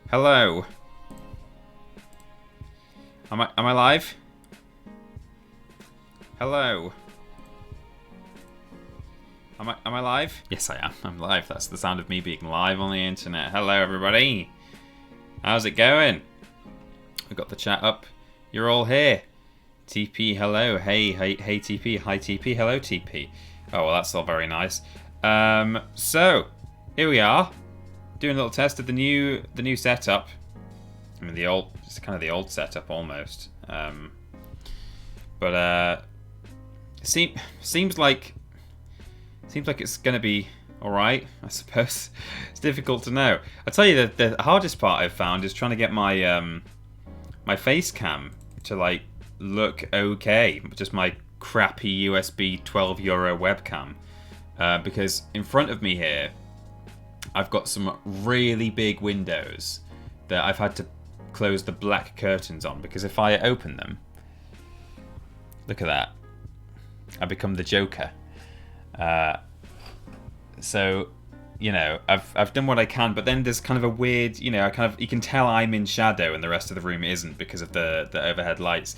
Hello. Am I live? Hello. Am I live? Yes, I am. I'm live. That's the sound of me being live on the internet. Hello, everybody. How's it going? We've got the chat up. You're all here. TP, hello. Hey, TP. Hi, TP. Hello, TP. Oh, well, that's all very nice. So, here we are. Doing a little test of the new setup. I mean, it's kind of the old setup almost. But seems like it's gonna be all right, I suppose. It's difficult to know. I tell you, the hardest part I've found is trying to get my my face cam to like look okay. Just my crappy USB €12 webcam, because in front of me here, I've got some really big windows that I've had to close the black curtains on, because if I open them, look at that, I become the Joker. So, you know, I've done what I can, but then there's kind of a weird, you know, you can tell I'm in shadow and the rest of the room isn't because of the overhead lights.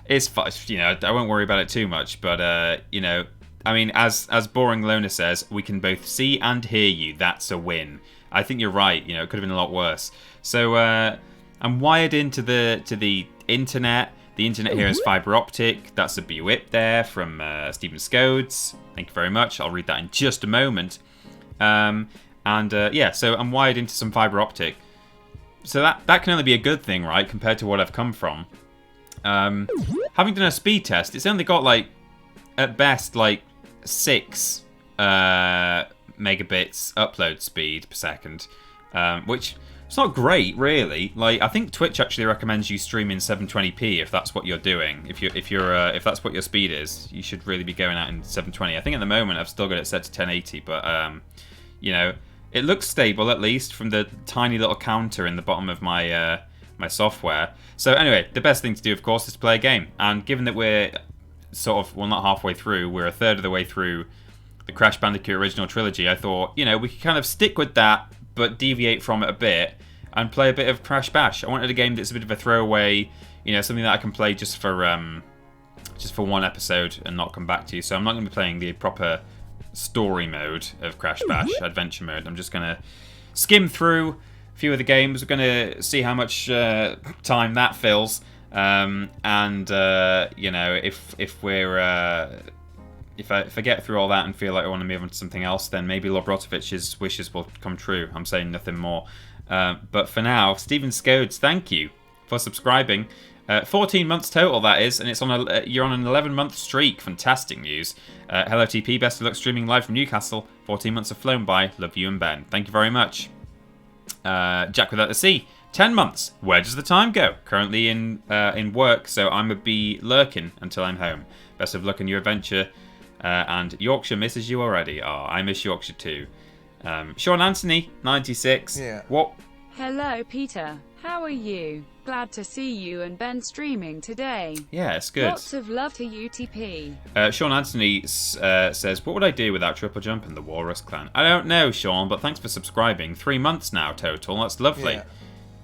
It's fine, you know, I won't worry about it too much, but you know, I mean, as Boring Loner says, we can both see and hear you. That's a win. I think you're right. You know, it could have been a lot worse. So I'm wired into the internet. The internet here is fibre optic. That's a BWIP there from Stephen Scodes. Thank you very much. I'll read that in just a moment. Yeah, so I'm wired into some fibre optic. So that can only be a good thing, right, compared to what I've come from. Having done a speed test, it's only got, like, at best, like, 6 megabits upload speed per second, which it's not great, really. Like, I think Twitch actually recommends you stream in 720p if that's what you're doing. If that's what your speed is, you should really be going out in 720. I think at the moment I've still got it set to 1080, but you know, it looks stable at least from the tiny little counter in the bottom of my my software. So anyway, the best thing to do, of course, is to play a game. And given that we're sort of, well, not halfway through, we're a third of the way through the Crash Bandicoot original trilogy, I thought, you know, we could kind of stick with that, but deviate from it a bit and play a bit of Crash Bash. I wanted a game that's a bit of a throwaway, you know, something that I can play just for one episode and not come back to. So I'm not going to be playing the proper story mode of Crash Bash, adventure mode. I'm just going to skim through a few of the games. We're going to see how much time that fills. You know, if I get through all that and feel like I want to move on to something else, then maybe Lobrotovich's wishes will come true. I'm saying nothing more. But for now, Stephen Scodes, thank you for subscribing. 14 months total, that is, and you're on an 11-month streak. Fantastic news. Hello TP, best of luck streaming live from Newcastle. 14 months have flown by. Love you and Ben. Thank you very much. Jack Without the Sea, 10 months. Where does the time go? Currently in work, so I'm going to be lurking until I'm home. Best of luck in your adventure. And Yorkshire misses you already. Oh, I miss Yorkshire too. Sean Anthony, 96. Yeah. What? Hello, Peter. How are you? Glad to see you and Ben streaming today. Yeah, it's good. Lots of love to UTP. Sean Anthony says, what would I do without TripleJump and the Walrus Clan? I don't know, Sean, but thanks for subscribing. 3 months now total. That's lovely. Yeah.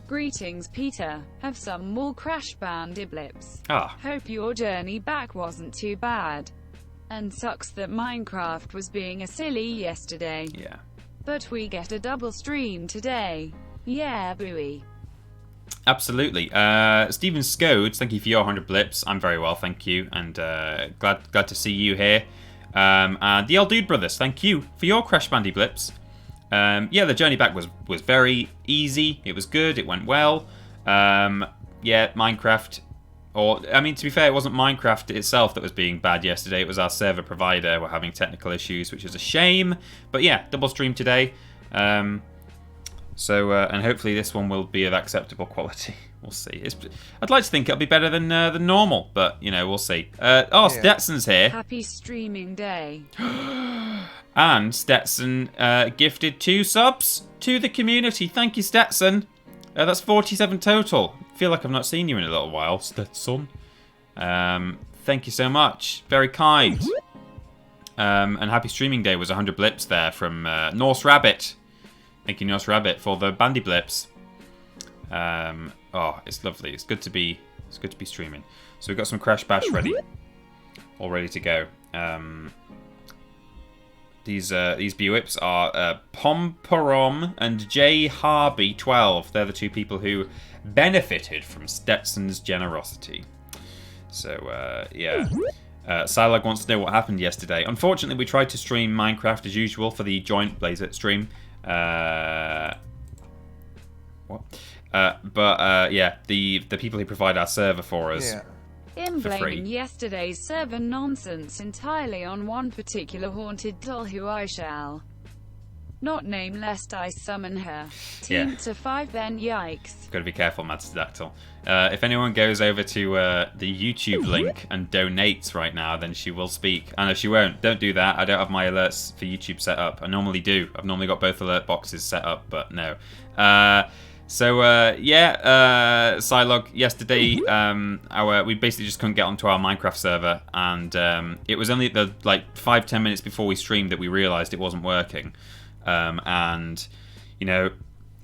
Greetings, Peter. Have some more Crash Bandiblips. Ah. Hope your journey back wasn't too bad. And sucks that Minecraft was being a silly yesterday. Yeah. But we get a double stream today. Yeah, buoy. Absolutely. Stephen Scodes, thank you for your 100 blips. I'm very well, thank you. And glad to see you here. And the Old Dude Brothers, thank you for your Crash Bandy blips. Yeah, the journey back was very easy. It was good. It went well. Yeah, Minecraft... I mean, to be fair, it wasn't Minecraft itself that was being bad yesterday. It was our server provider. We're having technical issues, which is a shame. But yeah, double stream today. And hopefully this one will be of acceptable quality. We'll see. I'd like to think it'll be better than normal, but, you know, we'll see. Stetson's here. Happy streaming day. And Stetson gifted 2 subs to the community. Thank you, Stetson. That's 47 total. I feel like I've not seen you in a little while, Stetson. Thank you so much. Very kind. And happy streaming day was 100 blips there from Norse Rabbit. Thank you, Norse Rabbit, for the bandy blips. Oh, it's lovely. It's good to be streaming. So we've got some Crash Bash ready, all ready to go. These B-Whips are Pomporom and J Harby 12. They're the two people who benefited from Stetson's generosity. So yeah. Silog wants to know what happened yesterday. Unfortunately, we tried to stream Minecraft as usual for the joint Blazer stream. But yeah, the people who provide our server for us In for free. blaming yesterday's server nonsense entirely on one particular haunted doll who I shall not name lest I summon her. Team to 5 then, yikes. Got to be careful, Madstadactyl. If anyone goes over to the YouTube link and donates right now, then she will speak. And if she won't, don't do that. I don't have my alerts for YouTube set up. I normally do. I've normally got both alert boxes set up, but no. Silog, yesterday, we basically just couldn't get onto our Minecraft server, and it was only the 5-10 minutes before we streamed that we realised it wasn't working. And you know,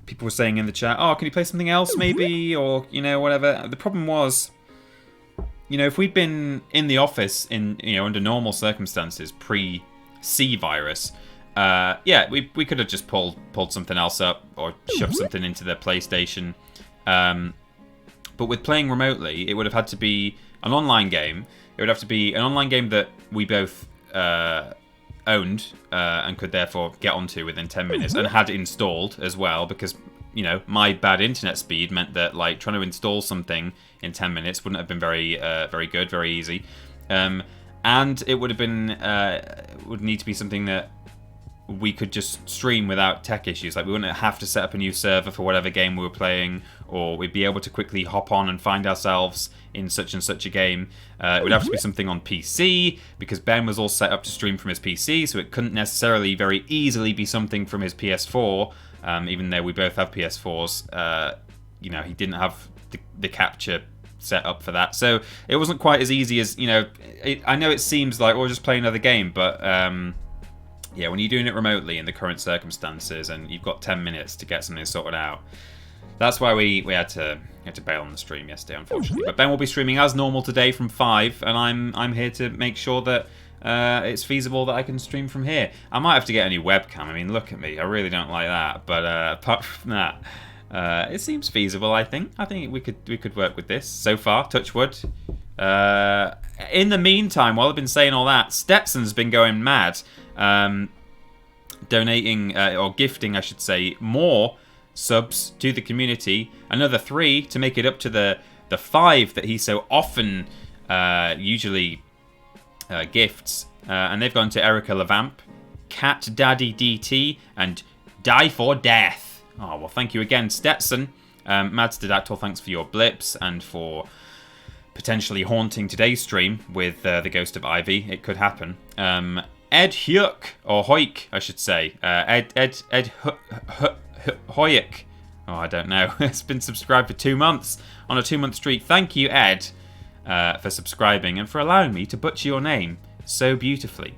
people were saying in the chat, "Oh, can you play something else, maybe?" Or whatever. The problem was, if we'd been in the office under normal circumstances pre-C virus. We could have just pulled something else up or shoved something into the PlayStation. But with playing remotely, it would have had to be an online game. It would have to be an online game that we both owned and could therefore get onto within 10 minutes and had installed as well, because my bad internet speed meant that trying to install something in 10 minutes wouldn't have been very good, very easy. And it would have been would need to be something that we could just stream without tech issues. We wouldn't have to set up a new server for whatever game we were playing, or we'd be able to quickly hop on and find ourselves in such and such a game. It would have to be something on PC, because Ben was all set up to stream from his PC, so it couldn't necessarily very easily be something from his PS4, even though we both have PS4s. He didn't have the capture set up for that, so it wasn't quite as easy as, I know it seems like we'll just play another game, but yeah, when you're doing it remotely in the current circumstances and you've got 10 minutes to get something sorted out, that's why we had to bail on the stream yesterday, unfortunately. But Ben will be streaming as normal today from 5, and I'm here to make sure that it's feasible that I can stream from here. I might have to get a new webcam. I mean, look at me. I really don't like that. But apart from that, it seems feasible, I think. I think we could work with this so far, touch wood. In the meantime, while I've been saying all that, Stetson's been going mad. Donating or gifting, I should say, more subs to the community, another 3 to make it up to the 5 that he so often usually gifts, and they've gone to Erica Lavamp, Cat Daddy DT, and Die for Death. Oh well, thank you again, Stetson. Madstadactyl, thanks for your blips and for potentially haunting today's stream with the ghost of Ivy. It could happen. Ed Huyck, or Hoyk, I should say. Ed Hoyk. Oh, I don't know. It's been subscribed for 2 months on a 2-month streak. Thank you, Ed, for subscribing and for allowing me to butcher your name so beautifully.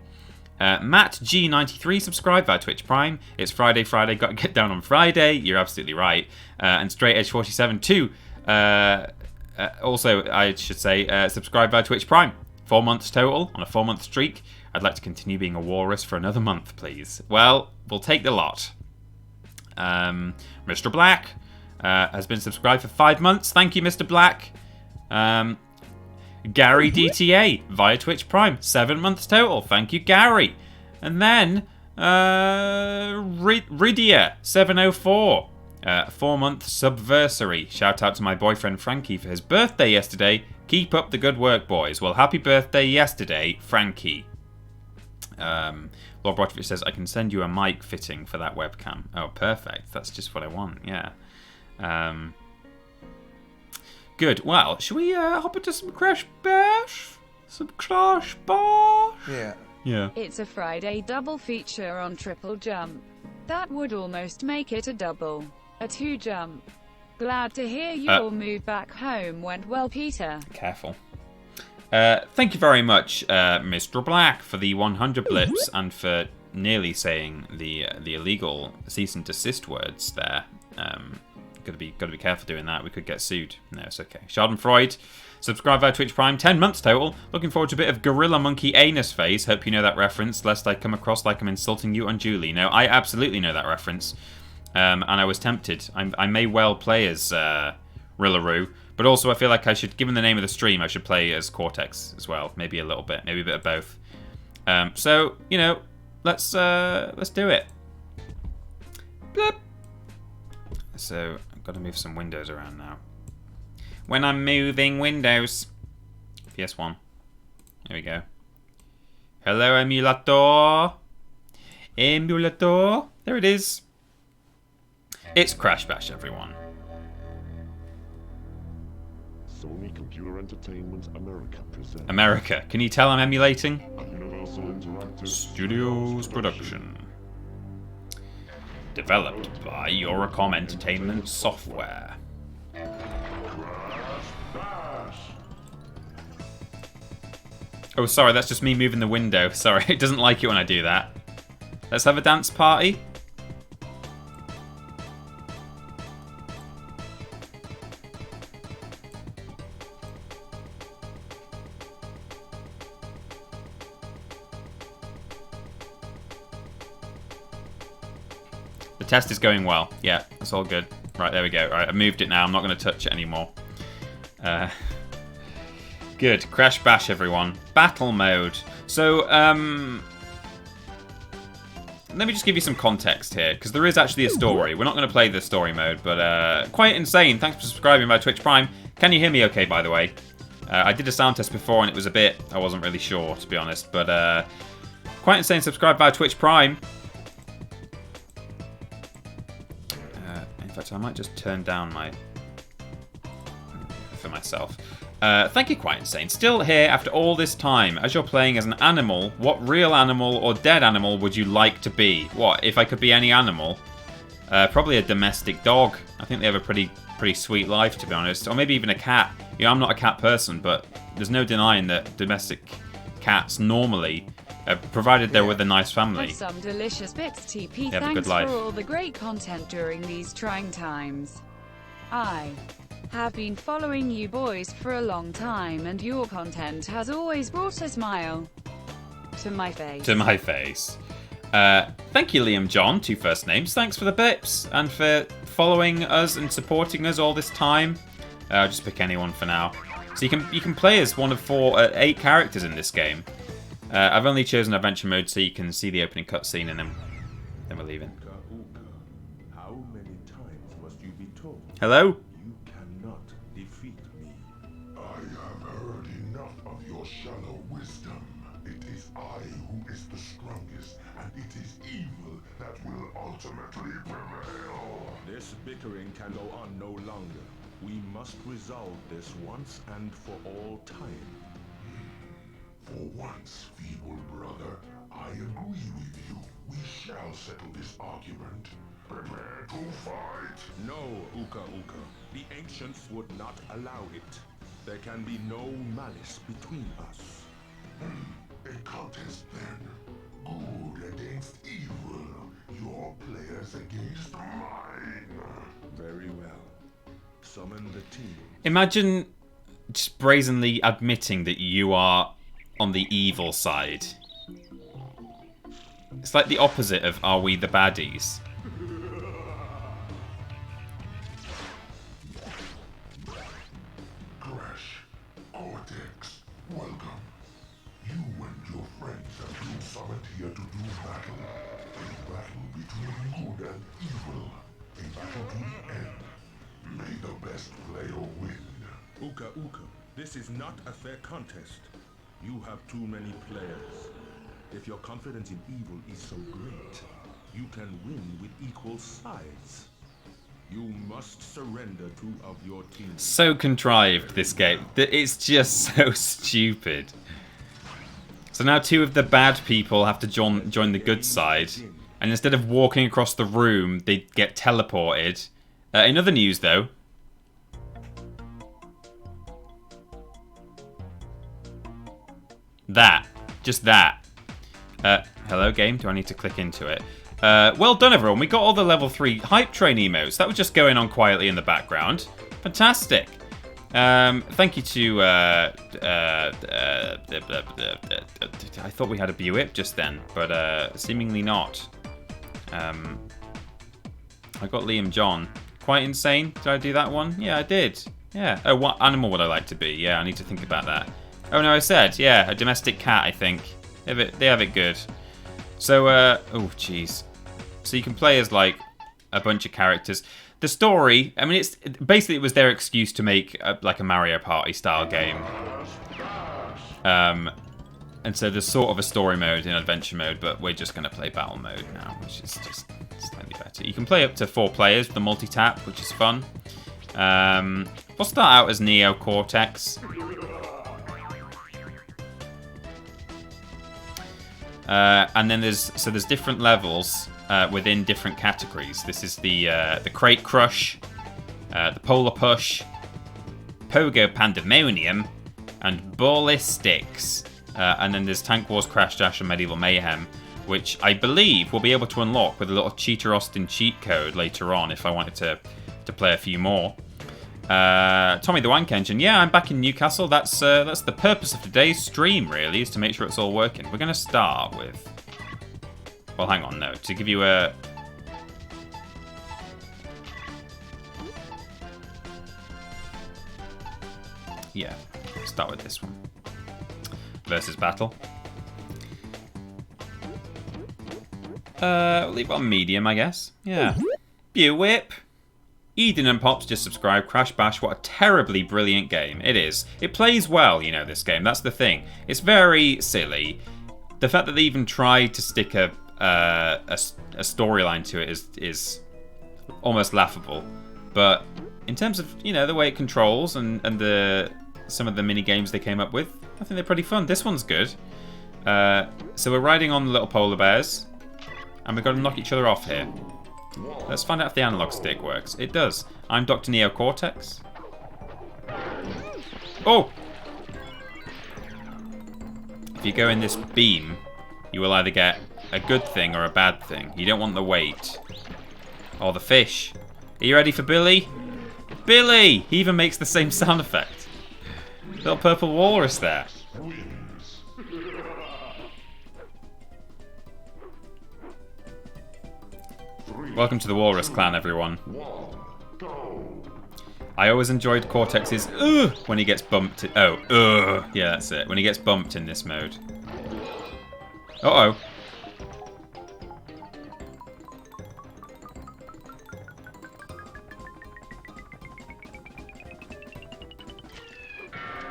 Matt G93 subscribed via Twitch Prime. It's Friday. Got to get down on Friday. You're absolutely right. And Straight Edge 47 too. Also, I should say, subscribe via Twitch Prime. 4 months total on a 4-month streak. I'd like to continue being a walrus for another month, please. Well, we'll take the lot. Mr. Black has been subscribed for 5 months. Thank you, Mr. Black. Gary DTA via Twitch Prime. 7 months total. Thank you, Gary. And then Rydia 704. 4-month subversary. Shout out to my boyfriend Frankie for his birthday yesterday. Keep up the good work, boys. Well, happy birthday yesterday, Frankie. Lord Brotovich says, I can send you a mic fitting for that webcam. Oh, perfect. That's just what I want, yeah. Good. Well, should we hop into some Crash Bash? Some Crash Bash? Yeah. It's a Friday double feature on TripleJump. That would almost make it a double. A 2-jump. Glad to hear your move back home went well, Peter. Careful. Thank you very much, Mr. Black, for the 100 blips and for nearly saying the illegal cease and desist words there. Got to be careful doing that. We could get sued. No, it's okay. Schadenfreude. Subscribe via Twitch Prime. 10 months total. Looking forward to a bit of Gorilla Monkey anus face. Hope you know that reference, lest I come across like I'm insulting you unduly. No, I absolutely know that reference. And I was tempted. I may well play as Rillaroo, but also I feel like I should, given the name of the stream, I should play as Cortex as well. Maybe a little bit. Maybe a bit of both. So, you know, let's do it. Bloop. So, I've got to move some windows around now. When I'm moving windows. PS1. Here we go. Hello, emulator. Emulator. There it is. It's Crash Bash, everyone. Sony Computer Entertainment America presents America. Can you tell I'm emulating? Universal Interactive Studios Production. Developed by Eurocom Entertainment Software. Oh, sorry, that's just me moving the window. Sorry, it doesn't like it when I do that. Let's have a dance party. The test is going well. Yeah, it's all good. Right, there we go. Right, I moved it now. I'm not going to touch it anymore. Good. Crash Bash, everyone. Battle mode. So, let me just give you some context here, because there is actually a story. We're not going to play the story mode, but quite insane. Thanks for subscribing by Twitch Prime. Can you hear me okay, by the way? I did a sound test before, and it was a bit... I wasn't really sure, to be honest, but quite insane. Subscribe via Twitch Prime. In fact, I might just turn down my... for myself. Thank you, Quite Insane. Still here after all this time. As you're playing as an animal, what real animal or dead animal would you like to be? What, if I could be any animal? Probably a domestic dog. I think they have a pretty sweet life, to be honest. Or maybe even a cat. You know, I'm not a cat person, but there's no denying that domestic cats normally, provided they're with a nice family, have some delicious bits. TP, they have a thanks good life. for all the great content during these trying times. I have been following you boys for a long time, and your content has always brought a smile to my face. To my face. Thank you, Liam John, 2 first names. Thanks for the bips and for following us and supporting us all this time. I'll just pick anyone for now. So you can play as one of 8 characters in this game. I've only chosen adventure mode so you can see the opening cutscene, and then we're leaving. How many times must you be told? Hello? You cannot defeat me. I have heard enough of your shallow wisdom. It is I who is the strongest, and it is evil that will ultimately prevail. This bickering can go on no longer. We must resolve this once and for all time. For once, feeble brother, I agree with you. We shall settle this argument. Prepare to fight. No, Uka Uka. The ancients would not allow it. There can be no malice between us. A contest then. Good against evil. Your players against mine. Very well. Summon the team. Imagine just brazenly admitting that you are on the evil side. It's like the opposite of Are We the Baddies? Crash, Cortex, welcome. You and your friends have been summoned here to do battle. A battle between good and evil. A battle to the end. May the best player win. Uka Uka, this is not a fair contest. You have too many players. If your confidence in evil is so great, you can win with equal sides. You must surrender 2 of your teams. So contrived, this game. It's just so stupid. So now 2 of the bad people have to join the good side. And instead of walking across the room, they get teleported. In other news, though... Just that. Hello, game. Do I need to click into it? Well done, everyone. We got all the level 3 hype train emotes. That was just going on quietly in the background. Fantastic. Thank you to... I thought we had a Buick just then, but seemingly not. I got Liam John. Quite insane. Did I do that one? Yeah, I did. Yeah. Oh, what animal would I like to be? Yeah, I need to think about that. Oh, no, I said, yeah, a domestic cat, I think. They have it good. So, oh, jeez. So you can play as, like, a bunch of characters. The story, I mean, it's basically it was their excuse to make, like, a Mario Party style game. And so there's sort of a story mode and adventure mode, but we're just going to play battle mode now, which is just slightly better. You can play up to 4 players with the multi-tap, which is fun. We'll start out as Neo Cortex. And then there's different levels within different categories. This is the Crate Crush, the Polar Push, Pogo Pandemonium, and Ballistics. And then there's Tank Wars, Crash Dash, and Medieval Mayhem, which I believe we'll be able to unlock with a little Cheater Austin cheat code later on if I wanted to play a few more. Tommy the Wank Engine, yeah, I'm back in Newcastle. That's the purpose of today's stream, really, is to make sure it's all working. We're going to start with... Well, hang on, no. To give you a... Yeah, start with this one. Versus battle. We'll leave it on medium, I guess. Yeah. Whip. Eden and Pops just subscribed. Crash Bash, what a terribly brilliant game. It is. It plays well, you know, this game. That's the thing. It's very silly. The fact that they even tried to stick a storyline to it is almost laughable. But in terms of, you know, the way it controls and some of the mini games they came up with, I think they're pretty fun. This one's good. So we're riding on the little polar bears, and we've got to knock each other off here. Let's find out if the analog stick works. It does. I'm Dr. Neo Cortex. Oh! If you go in this beam, you will either get a good thing or a bad thing. You don't want the weight. Or the fish. Are you ready for Billy? Billy! He even makes the same sound effect. Little purple walrus there. Welcome to the Walrus Clan, everyone. I always enjoyed Cortex's when he gets bumped. Yeah, that's it. When he gets bumped in this mode. Uh-oh.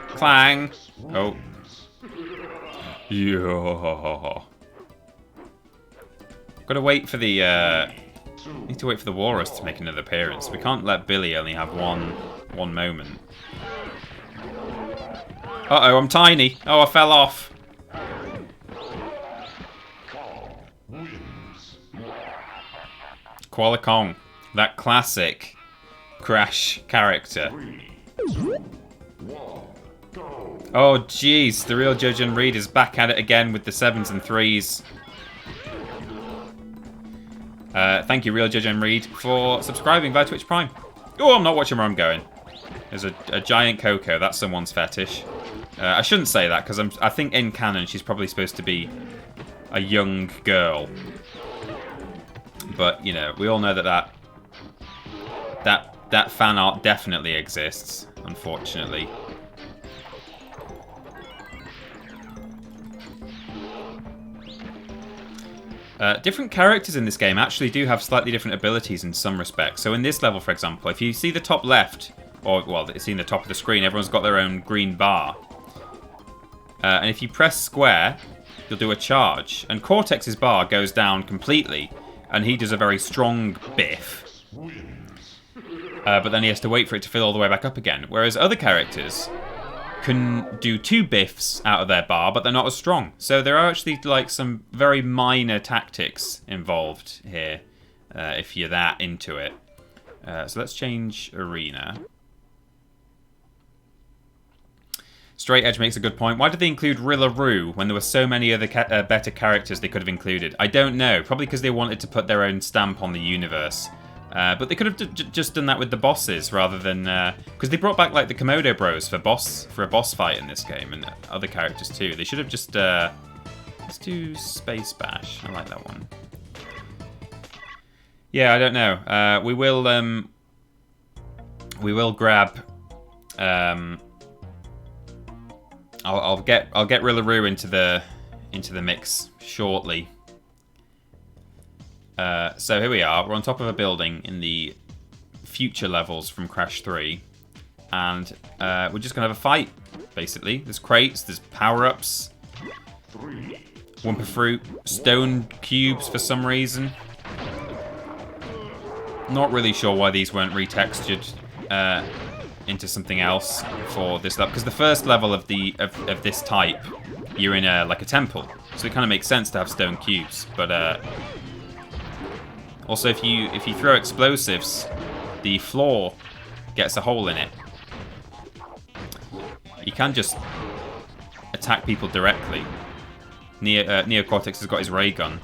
Clang. Oh. Yeah. Gotta wait for the, need to wait for the walrus to make another appearance. We can't let Billy only have one moment. Uh-oh, I'm tiny. Oh, I fell off. Koala Kong. That classic Crash character. Oh, jeez. The real Judge and Reed is back at it again with the 7s and 3s. Thank you, Real Judge and Reed, for subscribing via Twitch Prime. Oh, I'm not watching where I'm going. There's a giant Coco. That's someone's fetish. I shouldn't say that, because I think in canon she's probably supposed to be a young girl. But, you know, we all know that fan art definitely exists, unfortunately. Different characters in this game actually do have slightly different abilities in some respects. So in this level, for example, if you see the top left, or, well, it's in the top of the screen, everyone's got their own green bar. And if you press square, you'll do a charge. And Cortex's bar goes down completely, and he does a very strong biff. But then he has to wait for it to fill all the way back up again. Whereas other characters can do 2 biffs out of their bar, but they're not as strong. So there are actually like some very minor tactics involved here, if you're that into it. So let's change arena. Straight Edge makes a good point. Why did they include Rillaroo when there were so many other better characters they could have included? I don't know. Probably because they wanted to put their own stamp on the universe. But they could have just done that with the bosses rather than... Because they brought back like the Komodo Bros for a boss fight in this game and other characters too. They should have just... let's do Space Bash. I like that one. Yeah, I don't know. We will grab... I'll get Rillaroo into the mix shortly. So here we are. We're on top of a building in the future levels from Crash 3, and we're just gonna have a fight. Basically, there's crates, there's power-ups, Wumpa Fruit, stone cubes for some reason. Not really sure why these weren't retextured into something else for this level, because the first level of this type, you're in like a temple, so it kind of makes sense to have stone cubes. But also, if you throw explosives, the floor gets a hole in it. You can just attack people directly. Neo Cortex has got his ray gun.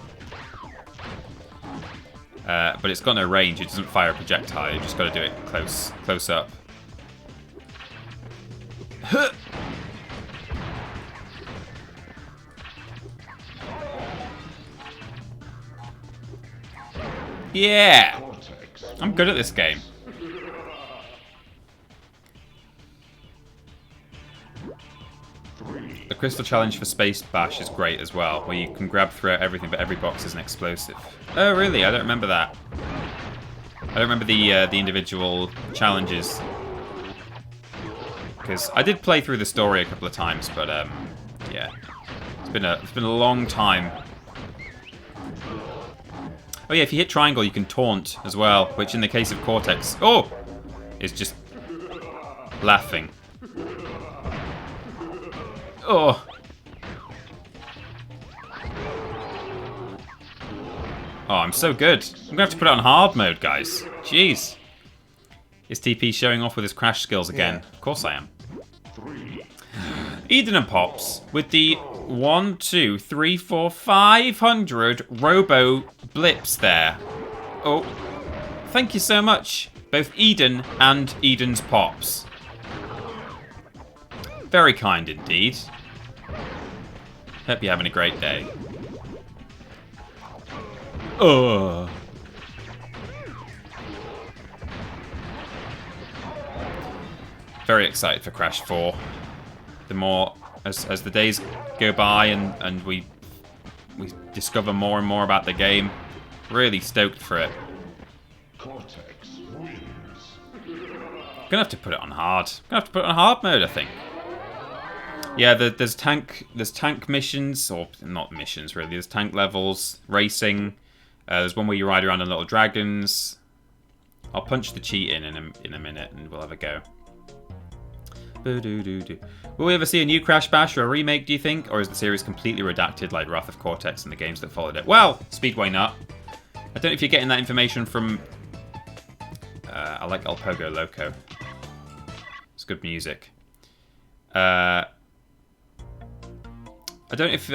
But it's got no range, it doesn't fire a projectile, you just got to do it close up. Yeah! I'm good at this game. The Crystal Challenge for Space Bash is great as well, where you can grab throughout everything, but every box is an explosive. Oh, really? I don't remember that. I don't remember the individual challenges. Because I did play through the story a couple of times, but yeah, it's been a long time. Oh yeah, if you hit triangle, you can taunt as well, which in the case of Cortex, is just laughing. Oh. Oh, I'm so good. I'm gonna have to put it on hard mode, guys. Jeez. Is TP showing off with his Crash skills again? Yeah. Of course I am. Eden and Pops with the 1, 2, 3, 4, 500 robo blips there. Oh, thank you so much, both Eden and Eden's Pops. Very kind indeed. Hope you're having a great day. Oh. Very excited for Crash 4. The more as the days go by and we discover more and more about the game, really stoked for it. Cortex wins. Gonna have to put it on hard. Gonna have to put it on hard mode, I think. Yeah, there's tank missions, or not missions really. There's tank levels, racing. There's one where you ride around on little dragons. I'll punch the cheat in a minute and we'll have a go. Will we ever see a new Crash Bash or a remake, do you think? Or is the series completely redacted like Wrath of Cortex and the games that followed it? Well, Speedway Nut. I don't know if you're getting that information from... I like El Pogo Loco. It's good music. I don't know if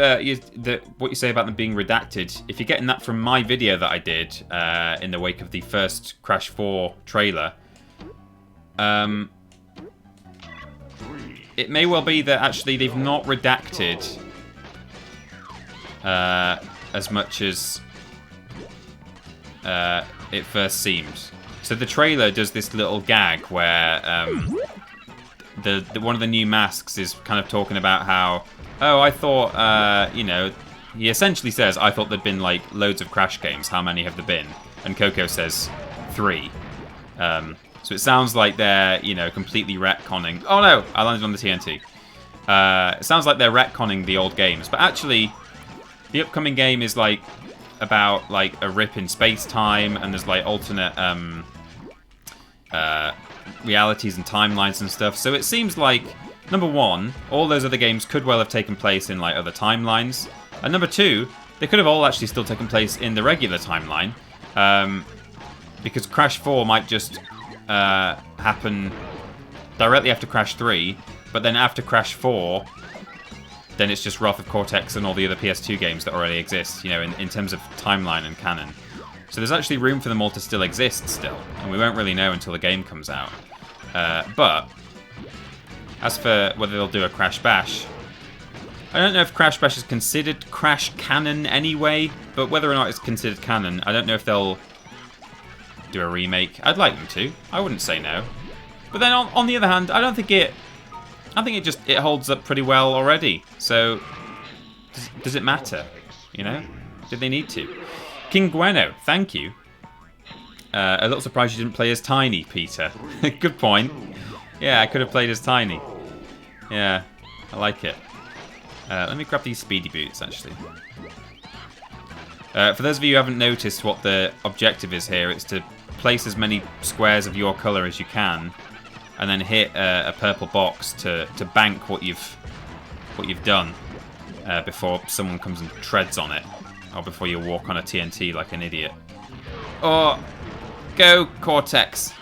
what you say about them being redacted, if you're getting that from my video that I did in the wake of the first Crash 4 trailer, it may well be that actually they've not redacted as much as it first seemed. So the trailer does this little gag where one of the new masks is kind of talking about how, oh, I thought, you know, he essentially says, I thought there'd been like loads of Crash games. How many have there been? And Coco says 3. So it sounds like they're, you know, completely retconning. Oh no, I landed on the TNT. It sounds like they're retconning the old games, but actually, the upcoming game is like about like a rip in space-time, and there's like alternate realities and timelines and stuff. So it seems like, number one, all those other games could well have taken place in like other timelines, and number two, they could have all actually still taken place in the regular timeline, because Crash 4 might just happen directly after Crash 3, But then after Crash 4, then it's just Wrath of Cortex and all the other PS2 games that already exist, you know, in terms of timeline and canon. So there's actually room for them all to still exist still, and we won't really know until the game comes out. But as for whether they'll do a Crash Bash, I don't know if Crash Bash is considered Crash canon anyway, but whether or not it's considered canon, I don't know if they'll do a remake. I'd like them to. I wouldn't say no. But then on the other hand, I think it holds up pretty well already. So does it matter? You know? Did they need to? King Gueno, thank you. A little surprised you didn't play as Tiny, Peter. Good point. Yeah, I could have played as Tiny. Yeah, I like it. Let me grab these speedy boots, actually. For those of you who haven't noticed what the objective is here, it's to place as many squares of your colour as you can, and then hit a purple box to bank what you've done before someone comes and treads on it, or before you walk on a TNT like an idiot. Oh, go Cortex!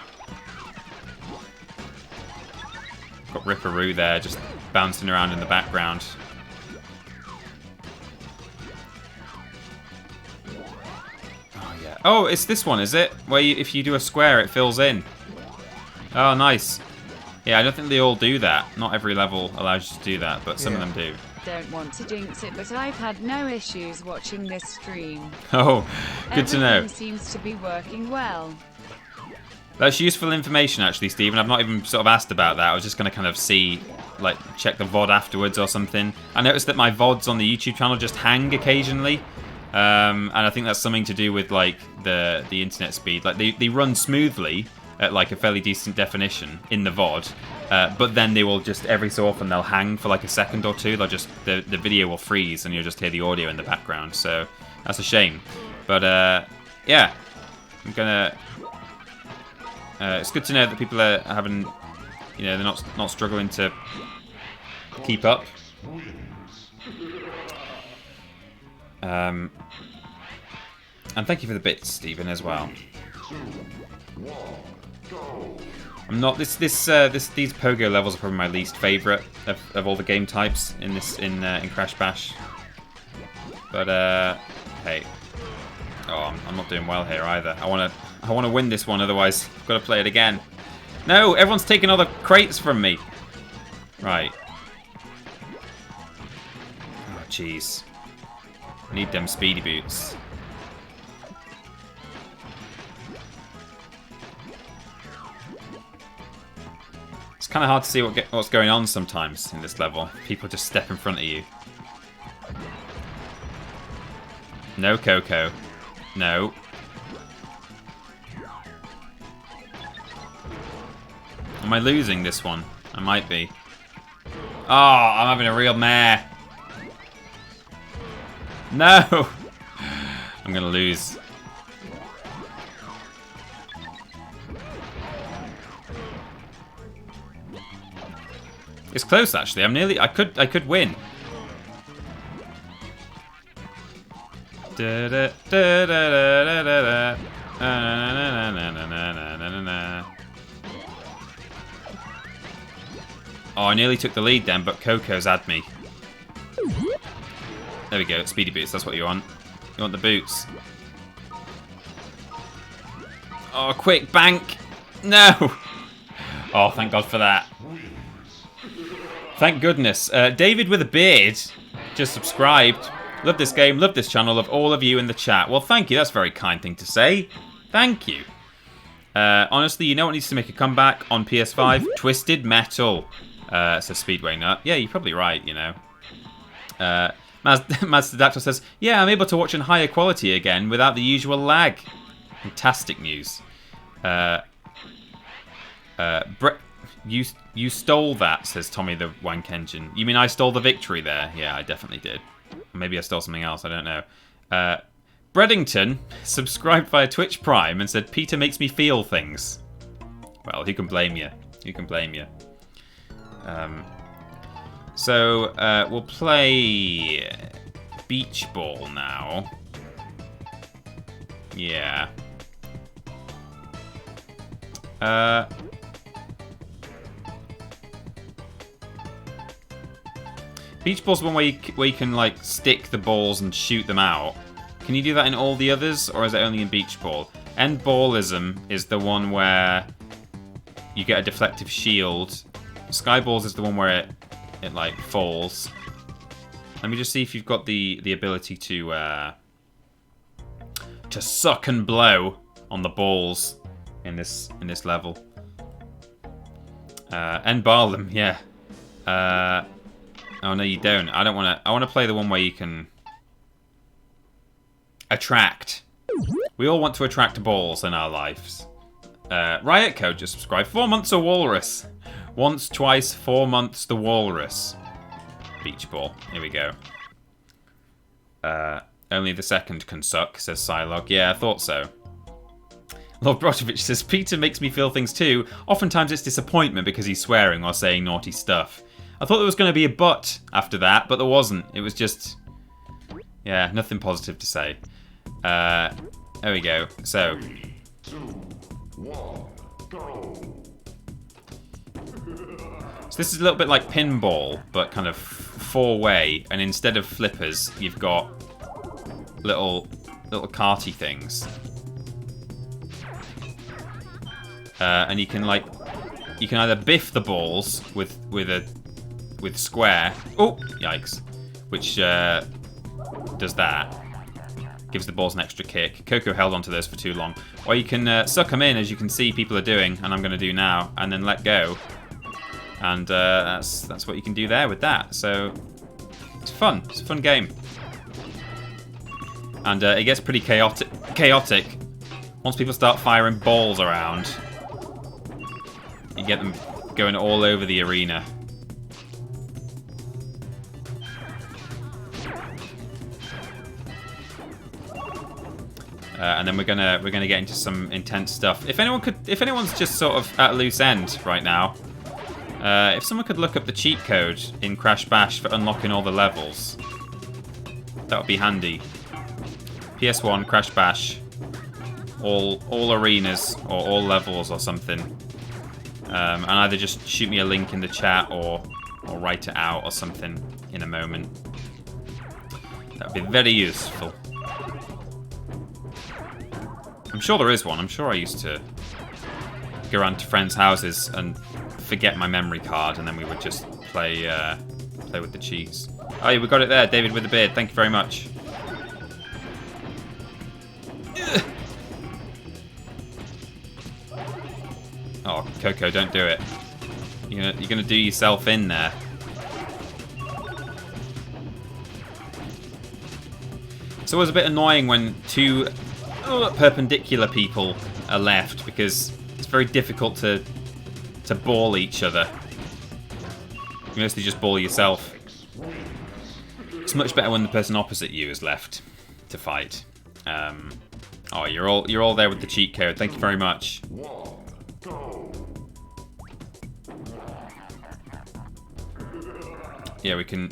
Got Ripperoo there, just bouncing around in the background. Oh, it's this one, is it? Where if you do a square, it fills in. Oh, nice. Yeah, I don't think they all do that. Not every level allows you to do that, but some of them do. Don't want to jinx it, but I've had no issues watching this stream. Oh, good to know. Everything seems to be working well. That's useful information, actually, Stephen. I've not even sort of asked about that. I was just going to kind of see, like, check the VOD afterwards or something. I noticed that my VODs on the YouTube channel just hang occasionally. And I think that's something to do with like the internet speed. Like they run smoothly at like a fairly decent definition in the VOD, but then they will just every so often they'll hang for like a second or two. They'll just the video will freeze and you'll just hear the audio in the background. So that's a shame. But yeah, I'm gonna. It's good to know that people are having, you know, they're not struggling to keep up. And thank you for the bits, Stephen, as well. I'm not these pogo levels are probably my least favourite of all the game types in Crash Bash. But hey, oh, I'm not doing well here either. I wanna win this one, otherwise I've got to play it again. No, everyone's taking all the crates from me. Right. Oh, jeez. Need them speedy boots. It's kind of hard to see what's going on sometimes in this level. People just step in front of you. No, Coco. No. Am I losing this one? I might be. Oh, I'm having a real mare. No! I'm gonna lose. It's close actually. I could win. Oh, I nearly took the lead then, but Coco's had me. There we go, speedy boots, that's what you want. You want the boots. Oh, quick, bank! No! Oh, thank God for that. Thank goodness. David with a beard just subscribed. Love this game, love this channel, love all of you in the chat. Well, thank you, that's a very kind thing to say. Thank you. Honestly, you know what needs to make a comeback on PS5? Twisted Metal. Says Speedway Nut. Yeah, you're probably right, you know. Master Dactyl says, yeah, I'm able to watch in higher quality again without the usual lag. Fantastic news. You stole that, says Tommy the Wank Engine. You mean I stole the victory there? Yeah, I definitely did. Maybe I stole something else, I don't know. Breddington subscribed via Twitch Prime and said, Peter makes me feel things. Well, who can blame you? Who can blame you? So, we'll play Beach Ball now. Yeah. Beach ball's the one where you can like stick the balls and shoot them out. Can you do that in all the others, or is it only in beach ball? End ballism is the one where you get a deflective shield. Sky balls is the one where it like falls. Let me just see if you've got the ability to suck and blow on the balls in this level. End bar them, yeah. Oh no, you don't. I don't want to. I want to play the one where you can attract. We all want to attract balls in our lives. Riot Code just subscribed. 4 months of Walrus. Once, twice, 4 months the Walrus. Beach ball. Here we go. Only the second can suck, says Psylog. Yeah, I thought so. Lord Brotovich says, Peter makes me feel things too. Oftentimes it's disappointment because he's swearing or saying naughty stuff. I thought there was going to be a but after that, but there wasn't. It was just... yeah, nothing positive to say. There we go. So... 3, 2, 1, go! So this is a little bit like pinball, but kind of four-way, and instead of flippers, you've got little karty things. And you can either biff the balls with square. Oh, yikes! Which does that. Gives the balls an extra kick. Coco held onto those for too long. Or you can suck them in, as you can see people are doing, and I'm going to do now, and then let go. And that's what you can do there with that. So it's fun. It's a fun game. And it gets pretty chaotic once people start firing balls around. You get them going all over the arena. And then we're gonna get into some intense stuff. If anyone's just sort of at a loose end right now, if someone could look up the cheat code in Crash Bash for unlocking all the levels, that would be handy. PS1 Crash Bash, all arenas or all levels or something. And either just shoot me a link in the chat or write it out or something in a moment. That would be very useful. I'm sure there is one. I'm sure I used to go around to friends' houses and forget my memory card, and then we would just play with the cheats. Oh, yeah, we got it there. David with the beard. Thank you very much. Oh, Coco, don't do it. You're gonna do yourself in there. It's always a bit annoying when two perpendicular people are left, because it's very difficult to ball each other. You mostly just ball yourself. It's much better when the person opposite you is left to fight. Oh, you're all there with the cheat code. Thank you very much. Yeah, we can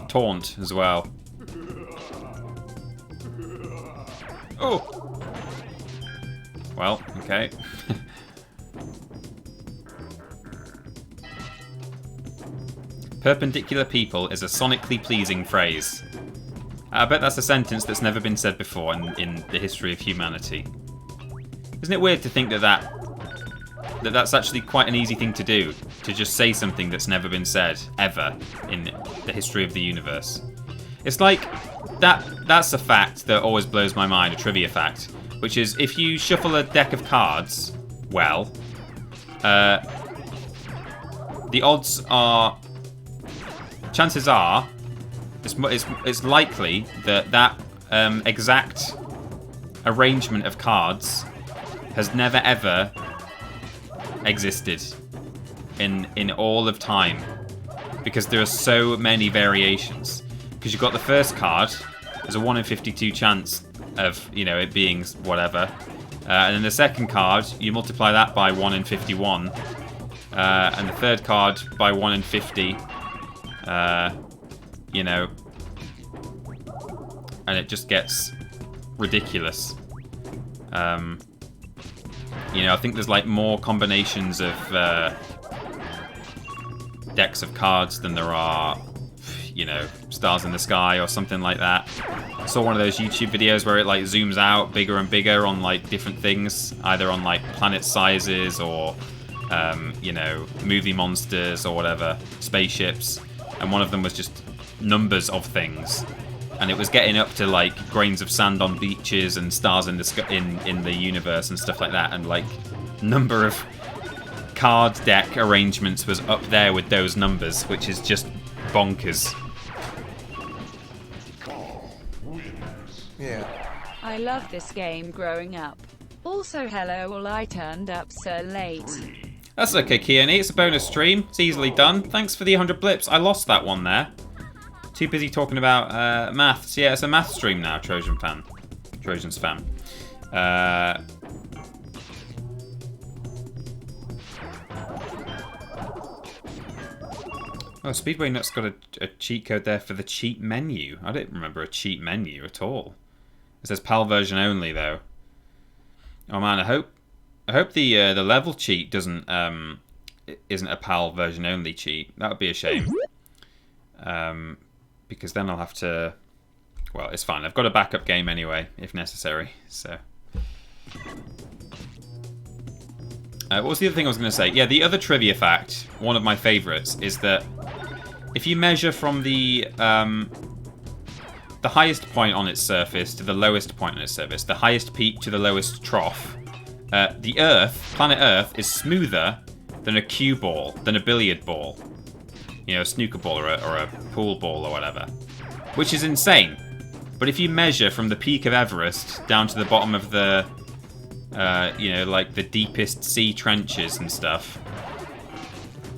taunt as well. Oh. Well, okay. Perpendicular people is a sonically pleasing phrase. I bet that's a sentence that's never been said before in the history of humanity. Isn't it weird to think that's actually quite an easy thing to do, to just say something that's never been said ever in the history of the universe? It's like that's a fact that always blows my mind, a trivia fact, which is if you shuffle a deck of cards well, the odds are, chances are, it's likely that exact arrangement of cards has never ever existed in all of time, because there are so many variations. Because you've got the first card, there's a 1 in 52 chance of it being whatever, and then the second card you multiply that by 1 in 51, and the third card by 1 in 50. And it just gets ridiculous. I think there's like more combinations of decks of cards than there are, you know, stars in the sky or something like that. I saw one of those YouTube videos where it like zooms out bigger and bigger on like different things, either on like planet sizes or you know, movie monsters or whatever, spaceships, and one of them was just numbers of things, and it was getting up to like grains of sand on beaches and stars in the in the universe and stuff like that, and like number of card deck arrangements was up there with those numbers, which is just bonkers. Yeah. I love this game growing up. Also, hello all, I turned up so late. That's okay, Kearney. It's a bonus stream. It's easily done. Thanks for the 100 blips. I lost that one there. Too busy talking about maths. Yeah, it's a math stream now, Trojans fan. Oh, Speedway Nut's got a cheat code there for the cheat menu. I didn't remember a cheat menu at all. It says PAL version only, though. Oh man, I hope the level cheat isn't a PAL version only cheat. That would be a shame. Because then I'll have to. Well, it's fine. I've got a backup game anyway, if necessary. So. What was the other thing I was going to say? Yeah, the other trivia fact, one of my favourites, is that if you measure from the highest point on its surface to the lowest point on its surface, the highest peak to the lowest trough, the Earth, planet Earth, is smoother than a cue ball, than a billiard ball. You know, a snooker ball or a pool ball or whatever. Which is insane. But if you measure from the peak of Everest down to the bottom of the, you know, like the deepest sea trenches and stuff,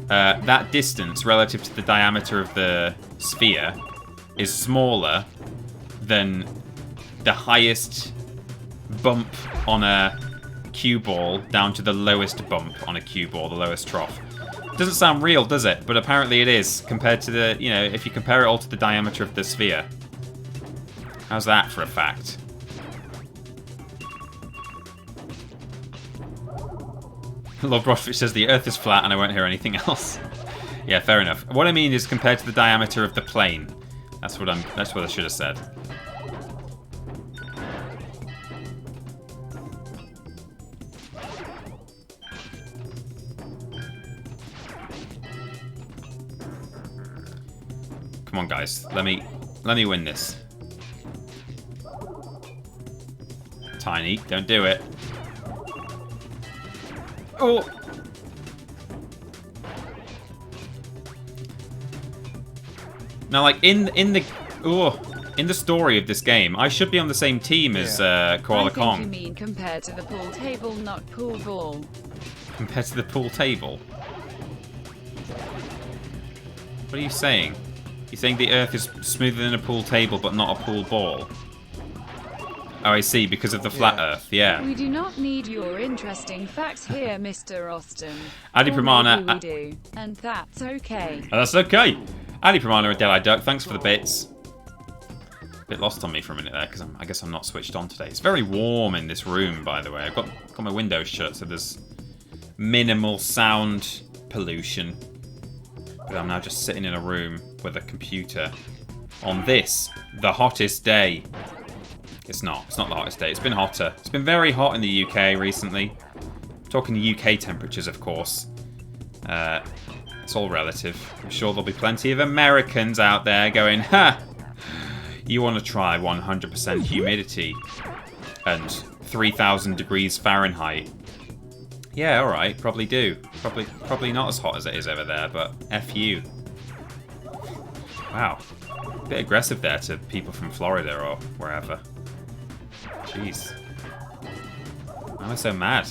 that distance relative to the diameter of the sphere is smaller than the highest bump on a cue ball down to the lowest bump on a cue ball, the lowest trough. Doesn't sound real, does it? But apparently it is, compared to the, you know, if you compare it all to the diameter of the sphere. How's that for a fact? Lord Broadfish says the Earth is flat and I won't hear anything else. Yeah, fair enough. What I mean is compared to the diameter of the plane. That's what I should have said. Come on, guys. Let me win this. Tiny, don't do it. Oh. Now, like in the story of this game, I should be on the same team as Koala Kong. I think you mean compared to the pool table, not pool ball. Compared to the pool table. What are you saying? You're saying the Earth is smoother than a pool table, but not a pool ball? Oh, I see, because of the flat Earth, yeah. We do not need your interesting facts here, Mr. Austin. Adi Pramana. We do, and that's okay. Oh, that's okay. Adi Pramana and Delhi Duck, thanks for the bits. A bit lost on me for a minute there, because I guess I'm not switched on today. It's very warm in this room, by the way. I've got my windows shut, so there's minimal sound pollution. But I'm now just sitting in a room with a computer on this, the hottest day. It's not the hottest day. It's been hotter. It's been very hot in the UK recently. I'm talking UK temperatures, of course. It's all relative. I'm sure there'll be plenty of Americans out there going, ha! You want to try 100% humidity and 3,000 degrees Fahrenheit. Yeah, alright, probably do. Probably not as hot as it is over there, but F you. Wow. A bit aggressive there to people from Florida or wherever. Jeez. Why am I so mad?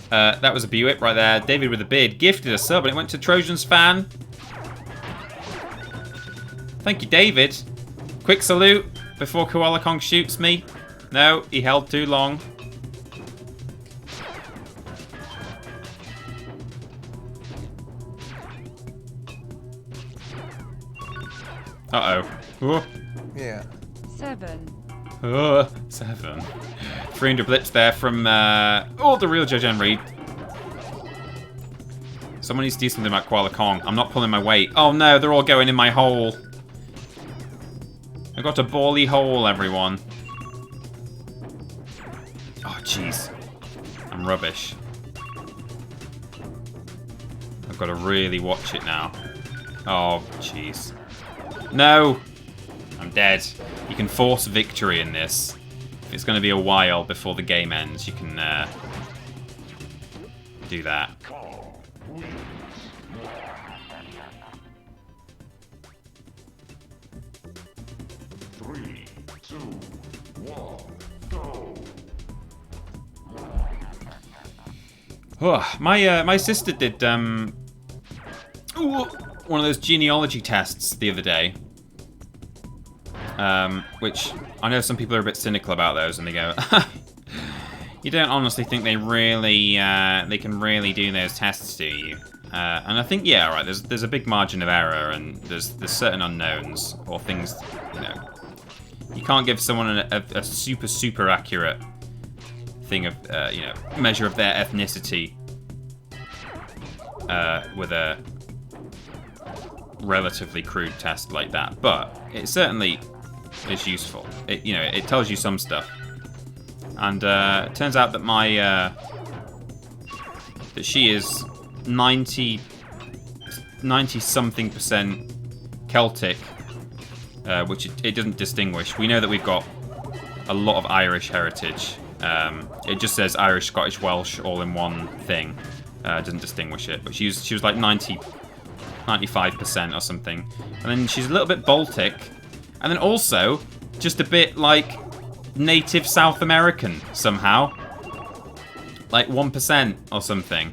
That was a Buick right there. David with a beard gifted a sub and it went to Trojans fan. Thank you, David. Quick salute before Koala Kong shoots me. No, he held too long. Uh-oh. Ooh. Yeah. 7. 7. 300 blips there from the real Judge and Reed. Someone needs to do something about Koala Kong. I'm not pulling my weight. Oh no, they're all going in my hole. I got a bally hole, everyone. Oh, jeez. I'm rubbish. I've got to really watch it now. Oh, jeez. No! I'm dead. You can force victory in this. If it's going to be a while before the game ends, you can do that. 3, 2, 1, go! Oh, my sister did one of those genealogy tests the other day, which I know some people are a bit cynical about those, and they go, "You don't honestly think they really they can really do those tests, do you?" And I think, yeah, right. There's a big margin of error, and there's certain unknowns or things, you know. You can't give someone a super accurate thing of you know, measure of their ethnicity with a relatively crude test like that, but it certainly is useful. It, you know, it tells you some stuff, and it turns out that my that she is 90 something percent Celtic, which it doesn't distinguish. We know that we've got a lot of Irish heritage. It just says Irish, Scottish, Welsh all in one thing. Doesn't distinguish it, but she was like 95% or something. And then she's a little bit Baltic, and then also just a bit like native South American somehow, like 1% or something.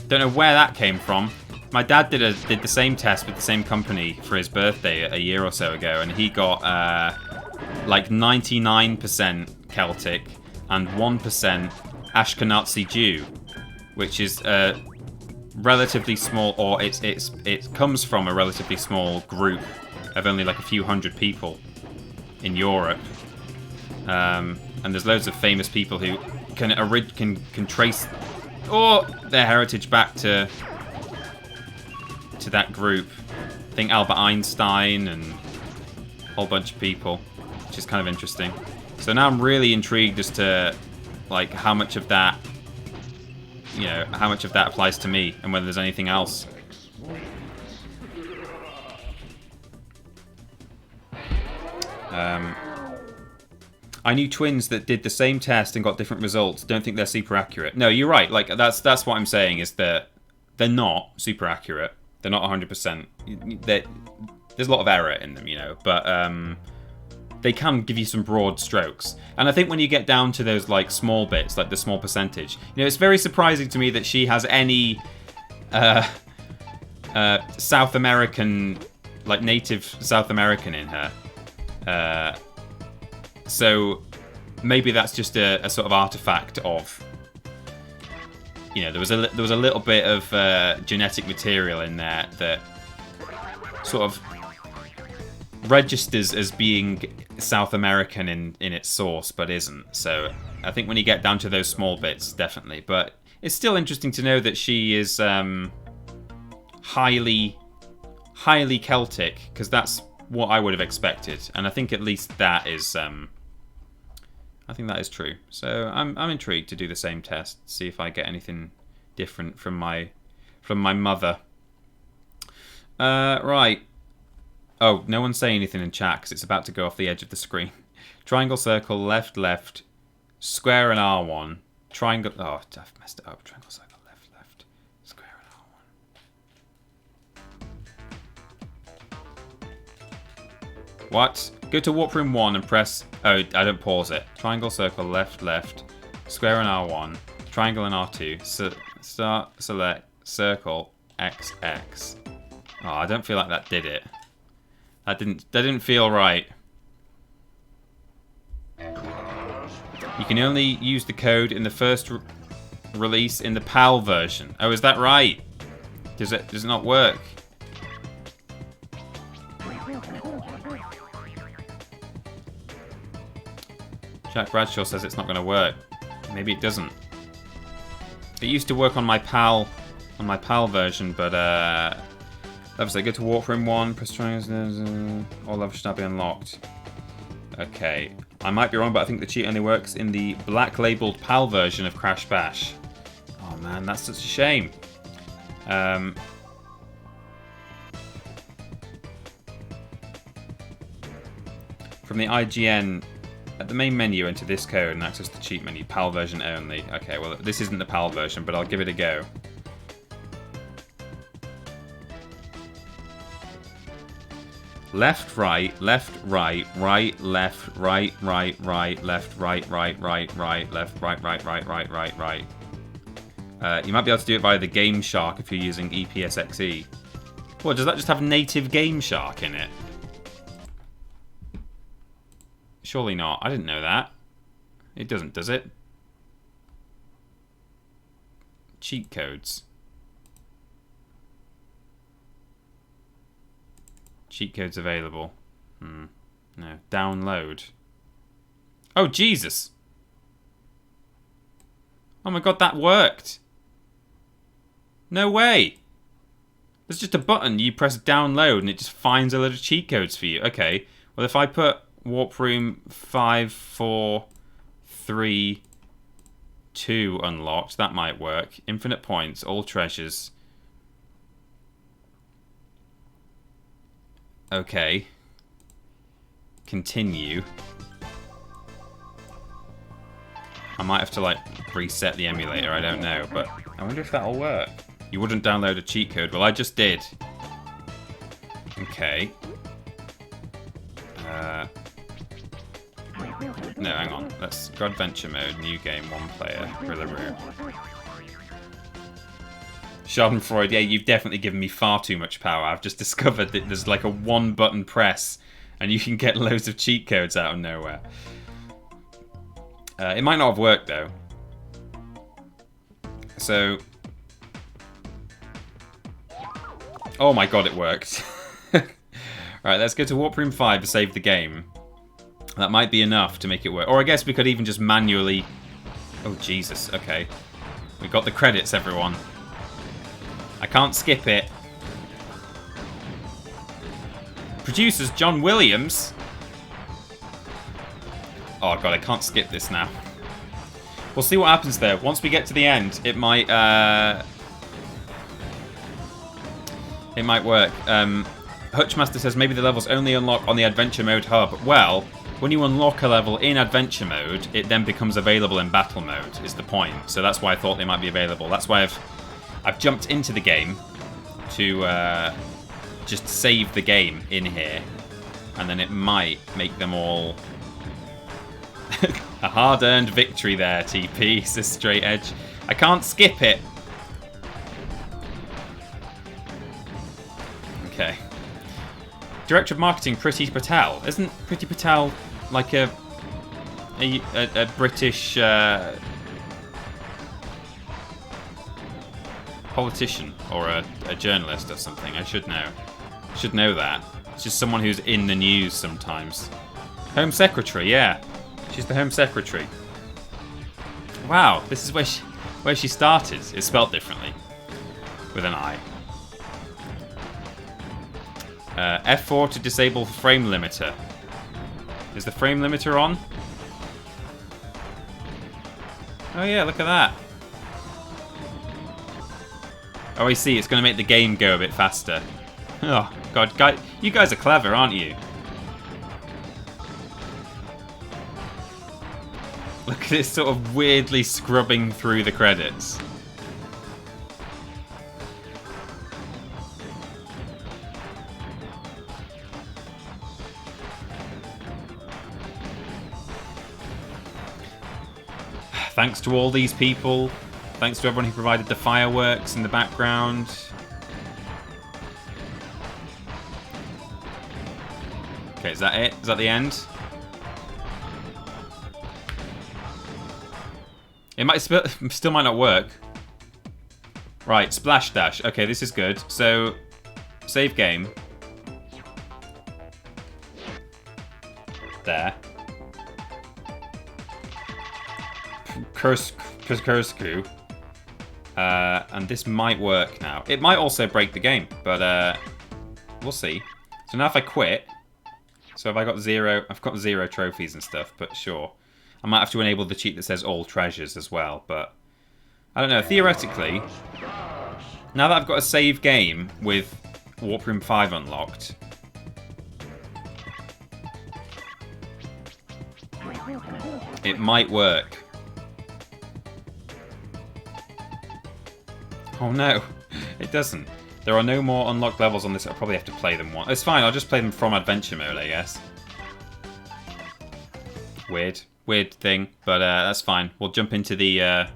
Don't know where that came from. My dad did the same test with the same company for his birthday a year or so ago, and he got like 99% Celtic and 1% Ashkenazi Jew, which is relatively small, or it comes from a relatively small group of only like a few hundred people in Europe, and there's loads of famous people who can trace their heritage back to that group. I think Albert Einstein and a whole bunch of people, which is kind of interesting. So now I'm really intrigued as to like how much of that, you know, how much of that applies to me, and whether there's anything else. I knew twins that did the same test and got different results. Don't think they're super accurate. No, you're right. Like that's what I'm saying, is that they're not super accurate. They're not 100%. There's a lot of error in them, you know, but they can give you some broad strokes. And I think when you get down to those like small bits, like the small percentage, you know, it's very surprising to me that she has any South American, like native South American in her. So maybe that's just a sort of artifact of, you know, there was a little bit of genetic material in there that sort of registers as being South American in its source, but isn't. So I think when you get down to those small bits, definitely. But it's still interesting to know that she is highly Celtic, because that's what I would have expected, and I think at least that is I think that is true. So I'm intrigued to do the same test, see if I get anything different from my mother. Right. Oh, no one's saying anything in chat because it's about to go off the edge of the screen. Triangle, circle, left, left, square and R1. Triangle. Oh, I've messed it up. Triangle, circle, left, left, square and R1. What? Go to Warp Room 1 and press... Oh, I don't pause it. Triangle, circle, left, left, square and R1, triangle and R2, start, select, circle, X, X. Oh, I don't feel like that did it. That didn't feel right. You can only use the code in the first release in the PAL version. Oh, is that right? Does it not work? Jack Bradshaw says it's not going to work. Maybe it doesn't. It used to work on my PAL on my PAL version, but levels, go to Warp Room 1, press triangles, all levels should now be unlocked. Okay, I might be wrong, but I think the cheat only works in the black labeled PAL version of Crash Bash. Oh man, that's such a shame. From the IGN, at the main menu, enter this code and access the cheat menu. PAL version only. Okay, well, this isn't the PAL version, but I'll give it a go. Left, right, right, left, right, left, right, left, right. You might be able to do it via the Game Shark if you're using EPSXE. Well, does that just have native Game Shark in it? Surely not. I didn't know that. It doesn't, does it? Cheat codes. Cheat codes available. No. Download. Oh, Jesus! Oh my god, that worked! No way! There's just a button, you press download and it just finds a load of cheat codes for you. Okay, well if I put Warp Room 5, 4, 3, 2 unlocked, that might work. Infinite points, all treasures. Okay. Continue. I might have to like reset the emulator, I don't know, but I wonder if that'll work. You wouldn't download a cheat code. Well, I just did. Okay. No, hang on. Let's go adventure mode, new game, one player, Rillaroo. Schadenfreude, yeah, you've definitely given me far too much power. I've just discovered that there's like a one button press and you can get loads of cheat codes out of nowhere. It might not have worked though. So... Oh my god, it worked. Alright, let's go to Warp Room 5 to save the game. That might be enough to make it work. Or I guess we could even just manually... Oh, Jesus. Okay. We got the credits, everyone. I can't skip it. Producers, John Williams. Oh, God, I can't skip this now. We'll see what happens there. Once we get to the end, it might work. Hutchmaster says maybe the levels only unlock on the Adventure Mode hub. Well, when you unlock a level in Adventure Mode, it then becomes available in Battle Mode, is the point. So that's why I thought they might be available. That's why I've jumped into the game to just save the game in here. And then it might make them all... A hard-earned victory there, TP, says Straight Edge. I can't skip it. Okay. Director of Marketing, Priti Patel. Isn't Priti Patel like a British politician or a journalist or something? I should know. Should know that. It's just someone who's in the news sometimes. Home Secretary, yeah. She's the Home Secretary. Wow, this is where she started. It's spelled differently. With an I. F4 to disable frame limiter. Is the frame limiter on? Oh yeah, look at that. Oh, I see. It's going to make the game go a bit faster. Oh, God. Guys, you guys are clever, aren't you? Look at it sort of weirdly scrubbing through the credits. Thanks to all these people. Thanks to everyone who provided the fireworks in the background. Okay, is that it? Is that the end? It might still might not work. Right, Splash Dash. Okay, this is good. So, save game. There. Kursku. And this might work now. It might also break the game, but we'll see. So now if I quit, so have I got zero? I've got 0 trophies and stuff, but sure. I might have to enable the cheat that says all treasures as well, but I don't know. Theoretically, now that I've got a save game with Warp Room 5 unlocked, it might work. Oh no, it doesn't. There are no more unlocked levels on this. I'll probably have to play them once. It's fine, I'll just play them from adventure mode, I guess. Weird thing, but that's fine. We'll jump into the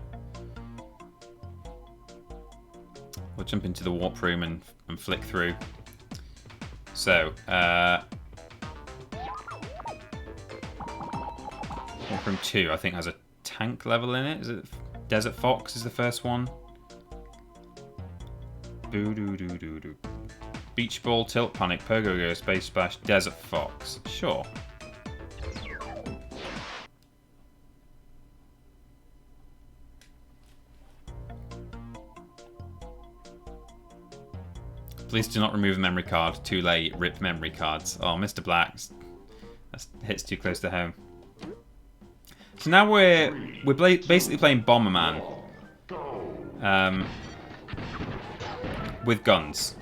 warp room and flick through. So, warp room 2, I think, has a tank level in it. Is it Desert Fox is the first one? Boo doo doo doo doo. Beach Ball, Tilt Panic, Pogo Go, Space Splash, Desert Fox. Sure. Please do not remove a memory card. Too late. Rip memory cards. Oh, Mr. Black. That hits too close to home. So now we're basically playing Bomberman. With guns.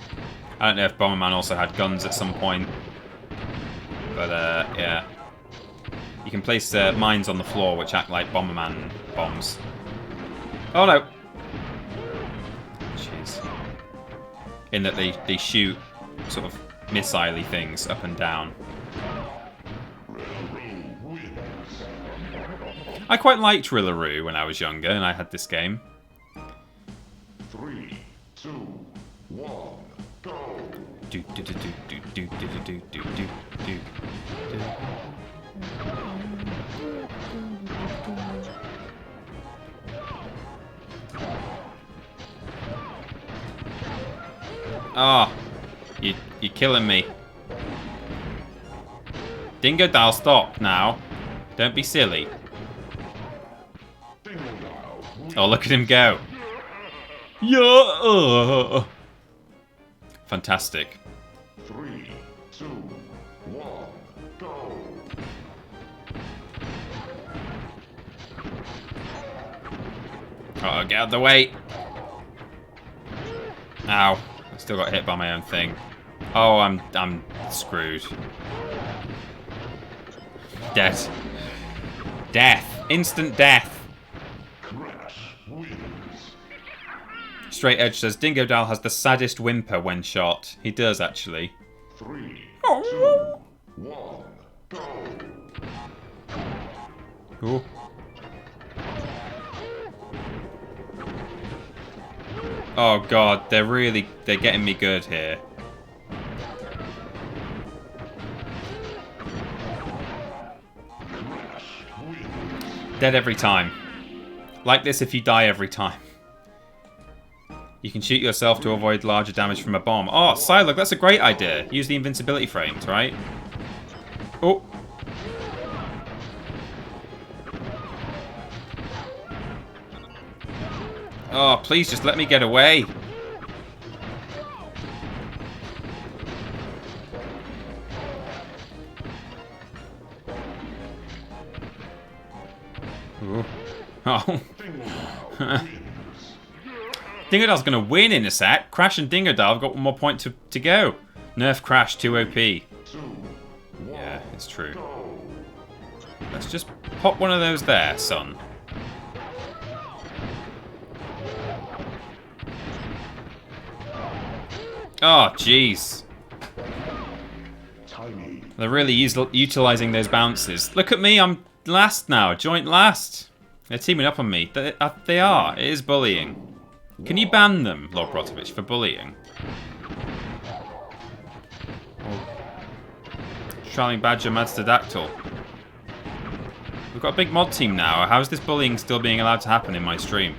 I don't know if Bomberman also had guns at some point. But, yeah. You can place mines on the floor which act like Bomberman bombs. Oh, no. Jeez. In that they shoot sort of missile-y things up and down. I quite liked Rillaroo when I was younger and I had this game. 3, 2, 1, go! Do do do do do do do do do do do. Oh, you're killing me. Dingo Dial, stop now. Don't be silly. Oh, look at him go. Yeah. Fantastic. 3, 2, 1, go! Oh, get out of the way. Ow. I still got hit by my own thing. Oh, I'm screwed. Death. Death. Instant death. Straight Edge says Dingo Dal has the saddest whimper when shot. He does, actually. 3, Oh. 2, 1, go! Ooh. Oh god, they're getting me good here. Dead every time. Like this if you die every time. You can shoot yourself to avoid larger damage from a bomb. Oh, Psylocke, that's a great idea. Use the invincibility frames, right? Oh. Oh, please just let me get away. Ooh. Oh. Dingodal's going to win in a sec. Crash and Dingodal have got one more point to go. Nerf Crash 2 OP. Yeah, it's true. Let's just pop one of those there, son. Oh, jeez. They're really utilising those bounces. Look at me, I'm last now. Joint last. They're teaming up on me. They are. It is bullying. Can you ban them, Lord Brotovich, for bullying? Trailing Badger, Madsterdactyl. We've got a big mod team now. How is this bullying still being allowed to happen in my stream?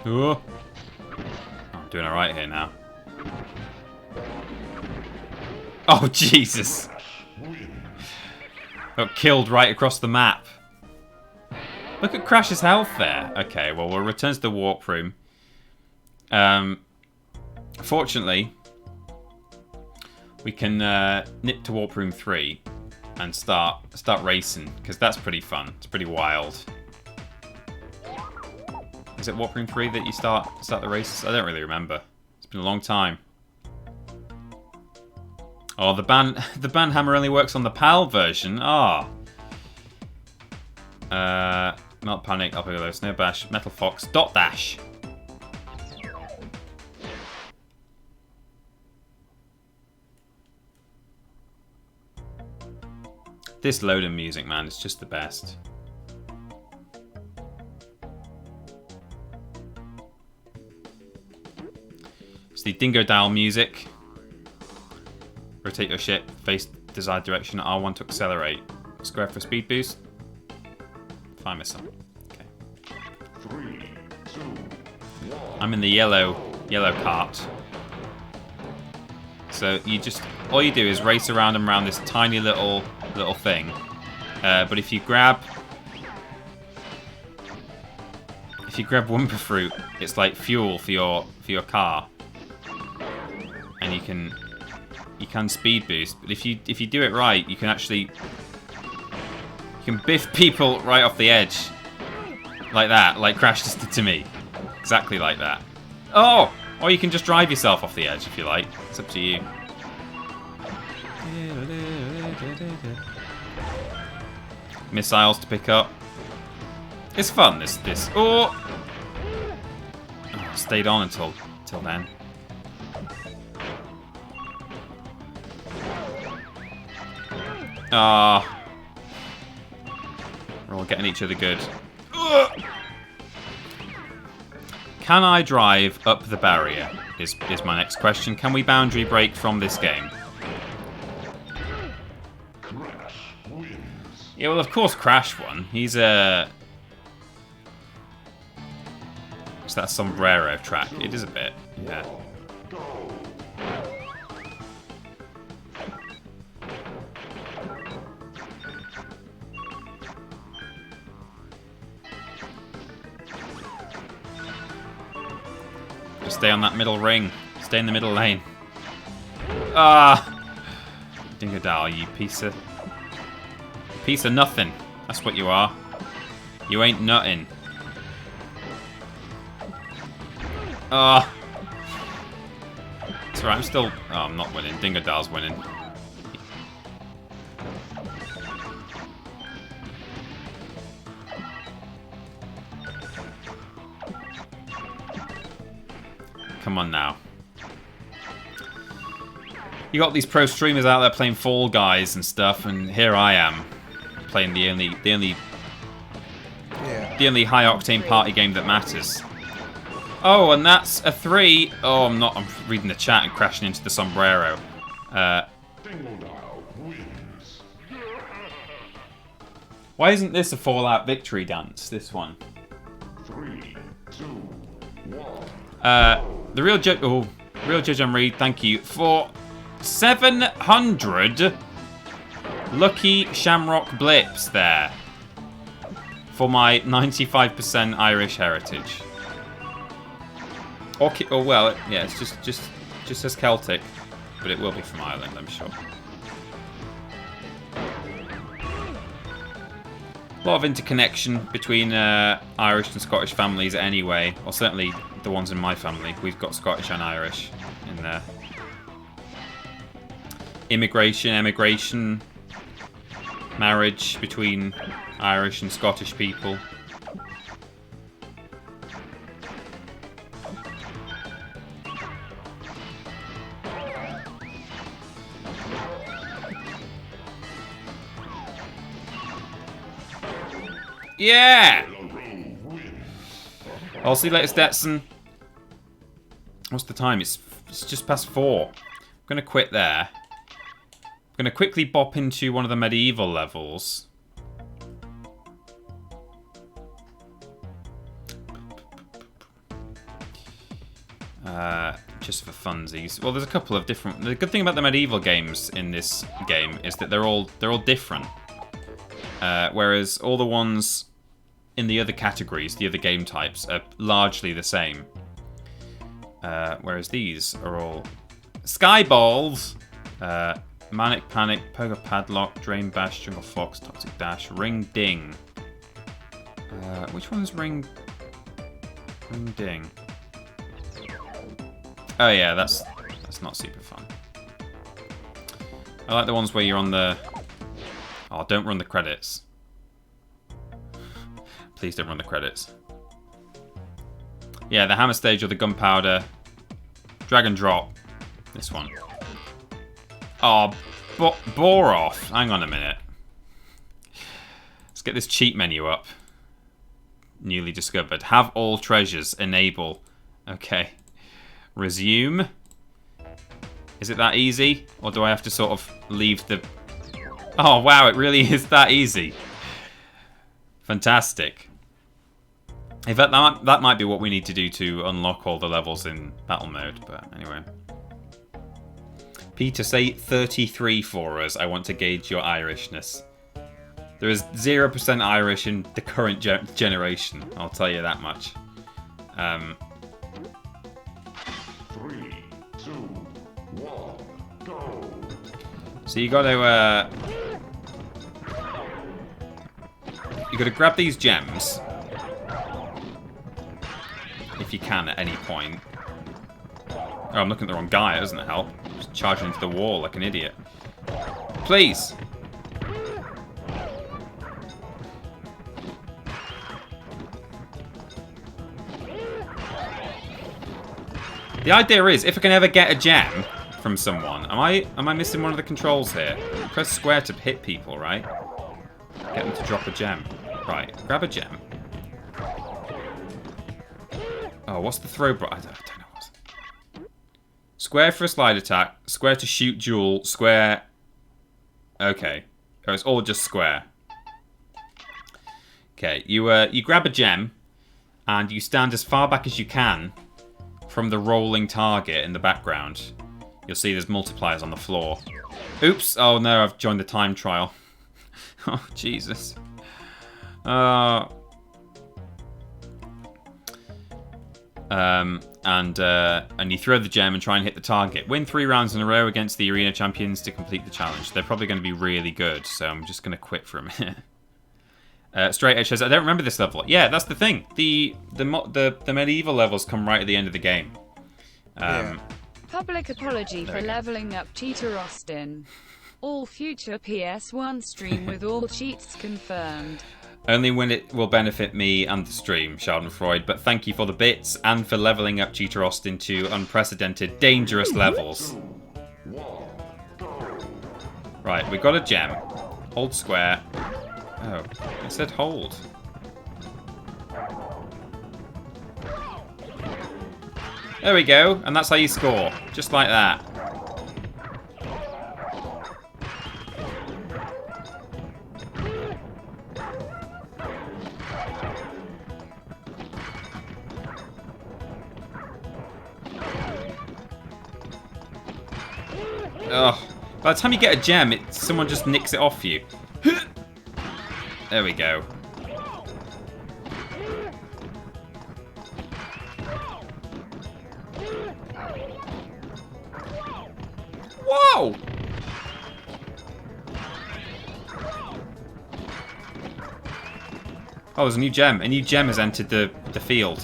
Oh, I'm doing alright here now. Oh, Jesus! Got killed right across the map. Look at Crash's health there. Okay, well, we'll return to the warp room. Fortunately, we can nip to warp room 3 and start racing, because that's pretty fun. It's pretty wild. Is it warp room 3 that you start the races? I don't really remember. It's been a long time. Oh, the band hammer only works on the PAL version. Ah. Melt Panic, Alpagolo, Snow Bash, Metal Fox, Dot Dash. This loading music, man, it's just the best. It's the Dingo Dial music. Rotate your ship, face desired direction, R1 to accelerate. Square for speed boost. Fine, miss some. Okay. 3, 2, 1. I'm in the yellow cart. So all you do is race around and around this tiny little thing. But if you grab Wumpa Fruit, it's like fuel for your car, and you can speed boost. But if you do it right, you can biff people right off the edge, like that, like Crash just did to me, exactly like that. Oh, or you can just drive yourself off the edge if you like. It's up to you. Missiles to pick up. It's fun. This. Oh, stayed on until then. Ah, we're all getting each other good. Can I drive up the barrier? Is my next question. Can we boundary break from this game? Yeah, well, of course Crash won. He's a... It's that sombrero track. It is a bit, yeah. Just stay on that middle ring. Stay in the middle lane. Ah! Dingodile, you piece of nothing. That's what you are. You ain't nuttin'. Ah! It's alright, I'm still... Oh, I'm not winning. Dingodile's winning. Come on now. You got these pro streamers out there playing Fall Guys and stuff, and here I am playing the only high octane party game that matters. Oh, and that's a 3. Oh, I'm reading the chat and crashing into the sombrero. Why isn't this a Fallout victory dance? This one. 3, 2, 1. The real judge. Oh, real judge on Reed. Thank you for 700 lucky Shamrock blips there for my 95% Irish heritage. Or well, yeah, it's just says Celtic, but it will be from Ireland, I'm sure. A lot of interconnection between Irish and Scottish families anyway, or certainly the ones in my family. We've got Scottish and Irish in there. Immigration, emigration, marriage between Irish and Scottish people. Yeah! I'll see you later, Stetson. What's the time? It's just past 4. I'm going to quit there. I'm going to quickly bop into one of the medieval levels. Just for funsies. Well, there's a couple of different... The good thing about the medieval games in this game is that they're all different. Whereas all the ones in the other categories, the other game types, are largely the same. Whereas these are all Skyballs, Manic Panic, Pogo Padlock, Drain Bash, Jungle Fox, Toxic Dash, Ring Ding. Which one's Ring Ding? Oh yeah, that's not super fun. I like the ones where you're on the... Oh, don't run the credits. Please don't run the credits. Yeah, the hammer stage or the gunpowder. Drag and drop. This one. Oh, bore off. Hang on a minute. Let's get this cheat menu up. Newly discovered. Have all treasures. Enable. Okay. Resume. Is it that easy? Or do I have to sort of leave the... Oh, wow, it really is that easy. Fantastic. In fact, that might be what we need to do to unlock all the levels in battle mode, but anyway. Peter, say 33 for us. I want to gauge your Irishness. There is 0% Irish in the current generation, I'll tell you that much. 3, 2, 1, go! So you gotta grab these gems. If you can at any point. Oh, I'm looking at the wrong guy, it doesn't help. Just charging into the wall like an idiot. Please! The idea is, if I can ever get a gem from someone, am I missing one of the controls here? Press square to hit people, right? Get them to drop a gem. Right, grab a gem. Oh, what's the throw? I don't know what. Square for a slide attack. Square to shoot jewel. Square. Okay. Oh, it's all just square. Okay, you grab a gem, and you stand as far back as you can from the rolling target in the background. You'll see there's multipliers on the floor. Oops! Oh no, I've joined the time trial. Oh Jesus. And you throw the gem and try and hit the target. Win 3 rounds in a row against the arena champions to complete the challenge. They're probably going to be really good, so I'm just going to quit for a minute. Straight Edge says, I don't remember this level. Yeah, that's the thing. The medieval levels come right at the end of the game. Public apology for leveling up cheater Austin. All future PS1 stream with all cheats confirmed. Only when it will benefit me and the stream, Schadenfreude, but thank you for the bits and for leveling up Cheater Austin to unprecedented, dangerous levels. Right, we got a gem. Hold square. Oh, it said hold. There we go, and that's how you score. Just like that. Ugh. By the time you get a gem, someone just nicks it off you. There we go. Whoa! Oh, there's a new gem. A new gem has entered the field.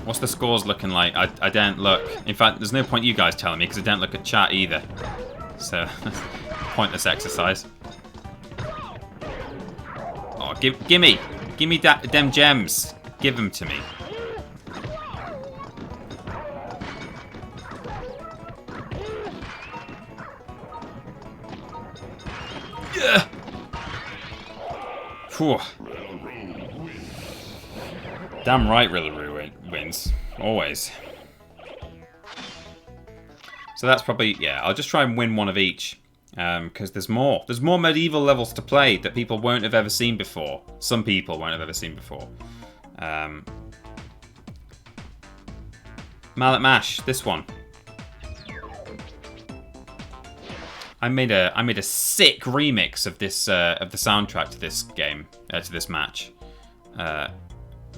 What's the scores looking like? I don't look. In fact, there's no point you guys telling me because I don't look at chat either. So, pointless exercise. Oh, gimme them gems. Give them to me. Yeah. Phew. Damn right, Rillaroo wins. Always. So that's probably, yeah, I'll just try and win one of each. Because there's more. There's more medieval levels to play that people won't have ever seen before. Some people won't have ever seen before. Mallet Mash, this one. I made a sick remix of this of the soundtrack to this game, to this match,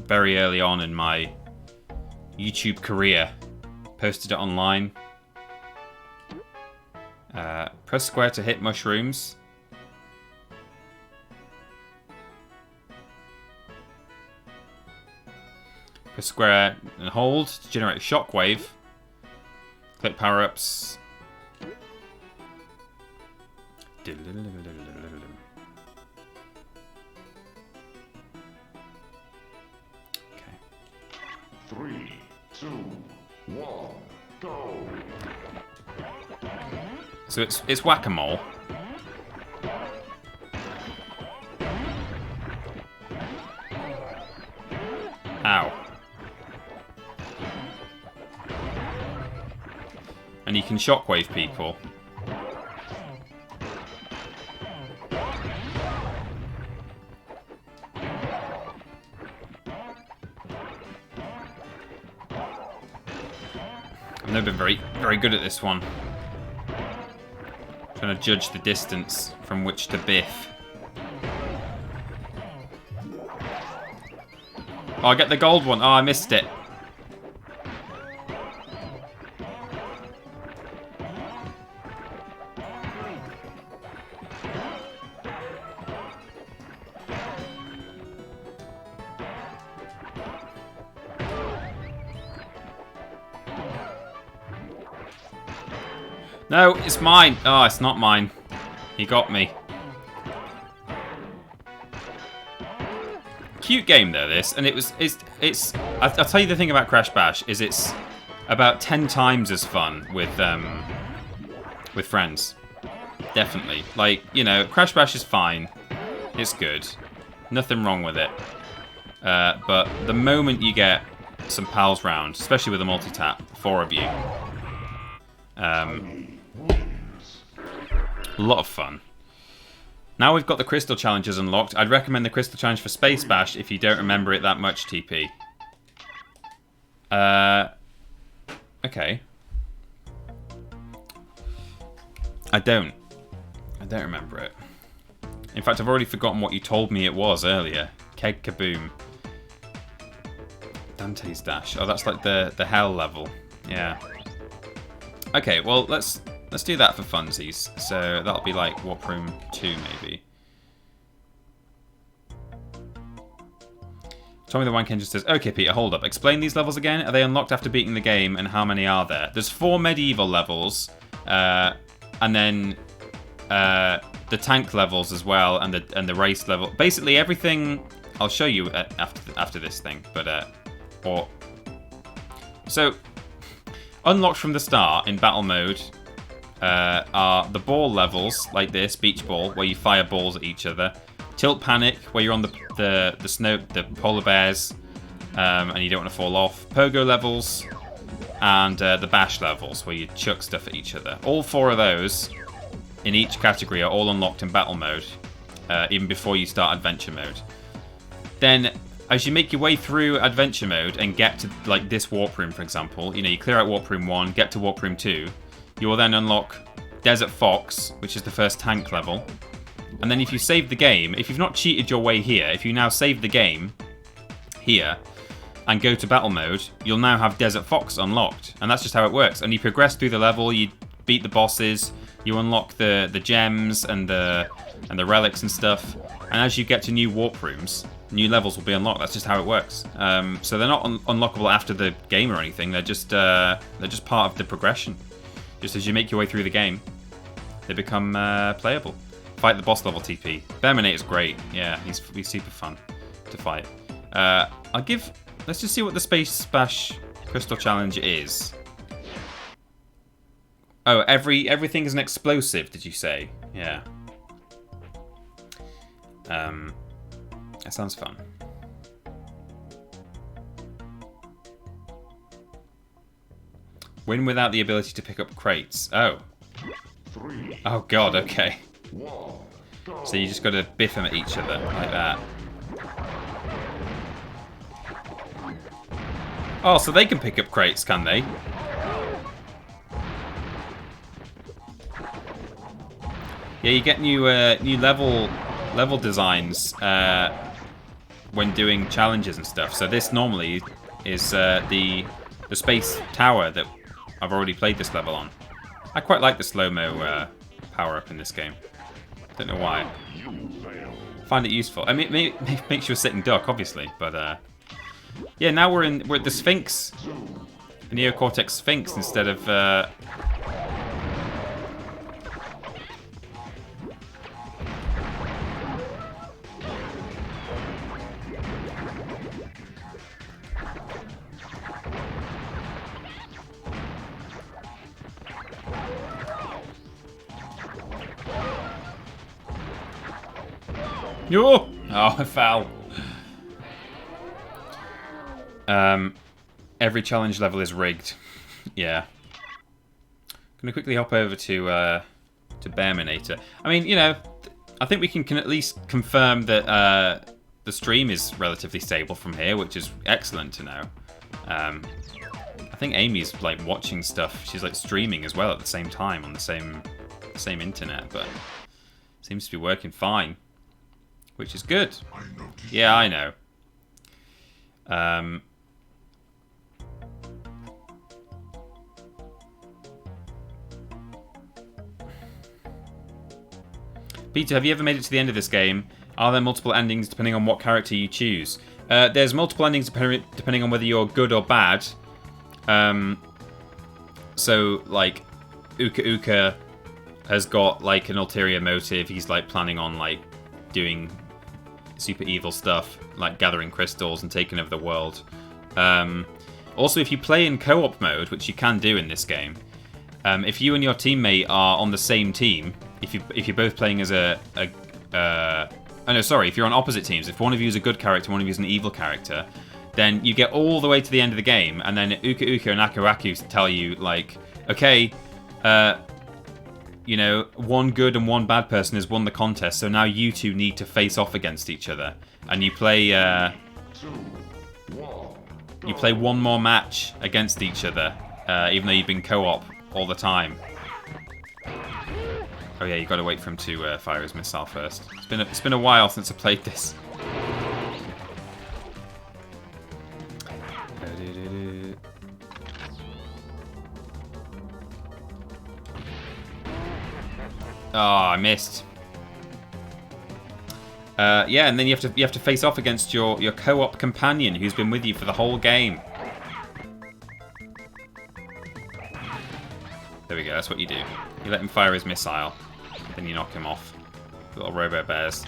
very early on in my YouTube career. Posted it online. Press square to hit mushrooms. Press square and hold to generate a shockwave. Click power-ups. Okay. 3, 2, 1, go. So it's whack-a-mole. Ow. And you can shockwave people. I've never been very good at this one. Trying to judge the distance from which to biff. Oh, I get the gold one. Oh, I missed it. No, it's mine. Oh, it's not mine. He got me. Cute game though, this, and it's. I'll tell you the thing about Crash Bash is it's about 10 times as fun with friends. Definitely, like, you know, Crash Bash is fine. It's good. Nothing wrong with it. But the moment you get some pals round, especially with a multi-tap, 4 of you. A lot of fun. Now we've got the Crystal Challenges unlocked. I'd recommend the Crystal Challenge for Space Bash if you don't remember it that much, TP. Okay. I don't remember it. In fact, I've already forgotten what you told me it was earlier. Keg Kaboom. Dante's Dash. Oh, that's like the hell level. Yeah. Okay, well, let's do that for funsies. So that'll be like Warp Room 2, maybe. Tommy the Wank Engine says, okay, Peter, hold up. Explain these levels again. Are they unlocked after beating the game, and how many are there? There's 4 medieval levels, and then the tank levels as well, and the race level. Basically, everything. I'll show you after this thing, but so unlocked from the start in battle mode are the ball levels like this, beach ball, where you fire balls at each other. Tilt Panic, where you're on the polar bears, and you don't want to fall off. Pogo levels, and the bash levels, where you chuck stuff at each other. All 4 of those in each category are all unlocked in battle mode, even before you start adventure mode. Then, as you make your way through adventure mode and get to like this warp room, for example, you know, you clear out warp room 1, get to warp room 2, you will then unlock Desert Fox, which is the first tank level. And then if you save the game, if you've not cheated your way here, if you now save the game here and go to battle mode, you'll now have Desert Fox unlocked. And that's just how it works. And you progress through the level, you beat the bosses, you unlock the gems and the relics and stuff. And as you get to new warp rooms, new levels will be unlocked. That's just how it works. So they're not unlockable after the game or anything. They're just part of the progression. Just as you make your way through the game, they become playable. Fight the boss level TP. Bearmanate is great. Yeah, he's super fun to fight. Let's just see what the Space Bash Crystal Challenge is. Oh, everything is an explosive, did you say? Yeah. That sounds fun. Win without the ability to pick up crates. Oh. Oh god, okay. So you just got to biff them at each other like that. Oh, so they can pick up crates, can they? Yeah, you get new level designs when doing challenges and stuff. So this normally is the space tower that I've already played this level on. I quite like the slow-mo power-up in this game. Don't know why. Find it useful. I mean, it makes you a sitting duck, obviously, but yeah. Now we're at the Sphinx, the Neocortex Sphinx, instead of. Oh, I fell. Every challenge level is rigged. Yeah. Gonna quickly hop over to Bearminator. I mean, you know, I think we can at least confirm that the stream is relatively stable from here, which is excellent to know. I think Amy's like watching stuff. She's like streaming as well at the same time on the same internet, but seems to be working fine. Which is good. Yeah, I know. Peter, have you ever made it to the end of this game? Are there multiple endings depending on what character you choose? There's multiple endings depending on whether you're good or bad. So, like, Uka Uka has got, like, an ulterior motive. He's, like, planning on, like, doing super evil stuff, like gathering crystals and taking over the world. Also, if you play in co-op mode, which you can do in this game, if you and your teammate are on the same team, if you're both playing as oh no, sorry, if you're on opposite teams, if one of you is a good character, one of you is an evil character, then you get all the way to the end of the game, and then Uka Uka and Aku Aku tell you, like, okay, you know, one good and one bad person has won the contest, so now you two need to face off against each other. And you play one more match against each other, even though you've been co-op all the time. Oh yeah, you got to wait for him to fire his missile first. It's been a while since I played this. Oh, I missed. Yeah, and then you have to face off against your co-op companion who's been with you for the whole game. There we go. That's what you do. You let him fire his missile, then you knock him off. Little robo bears.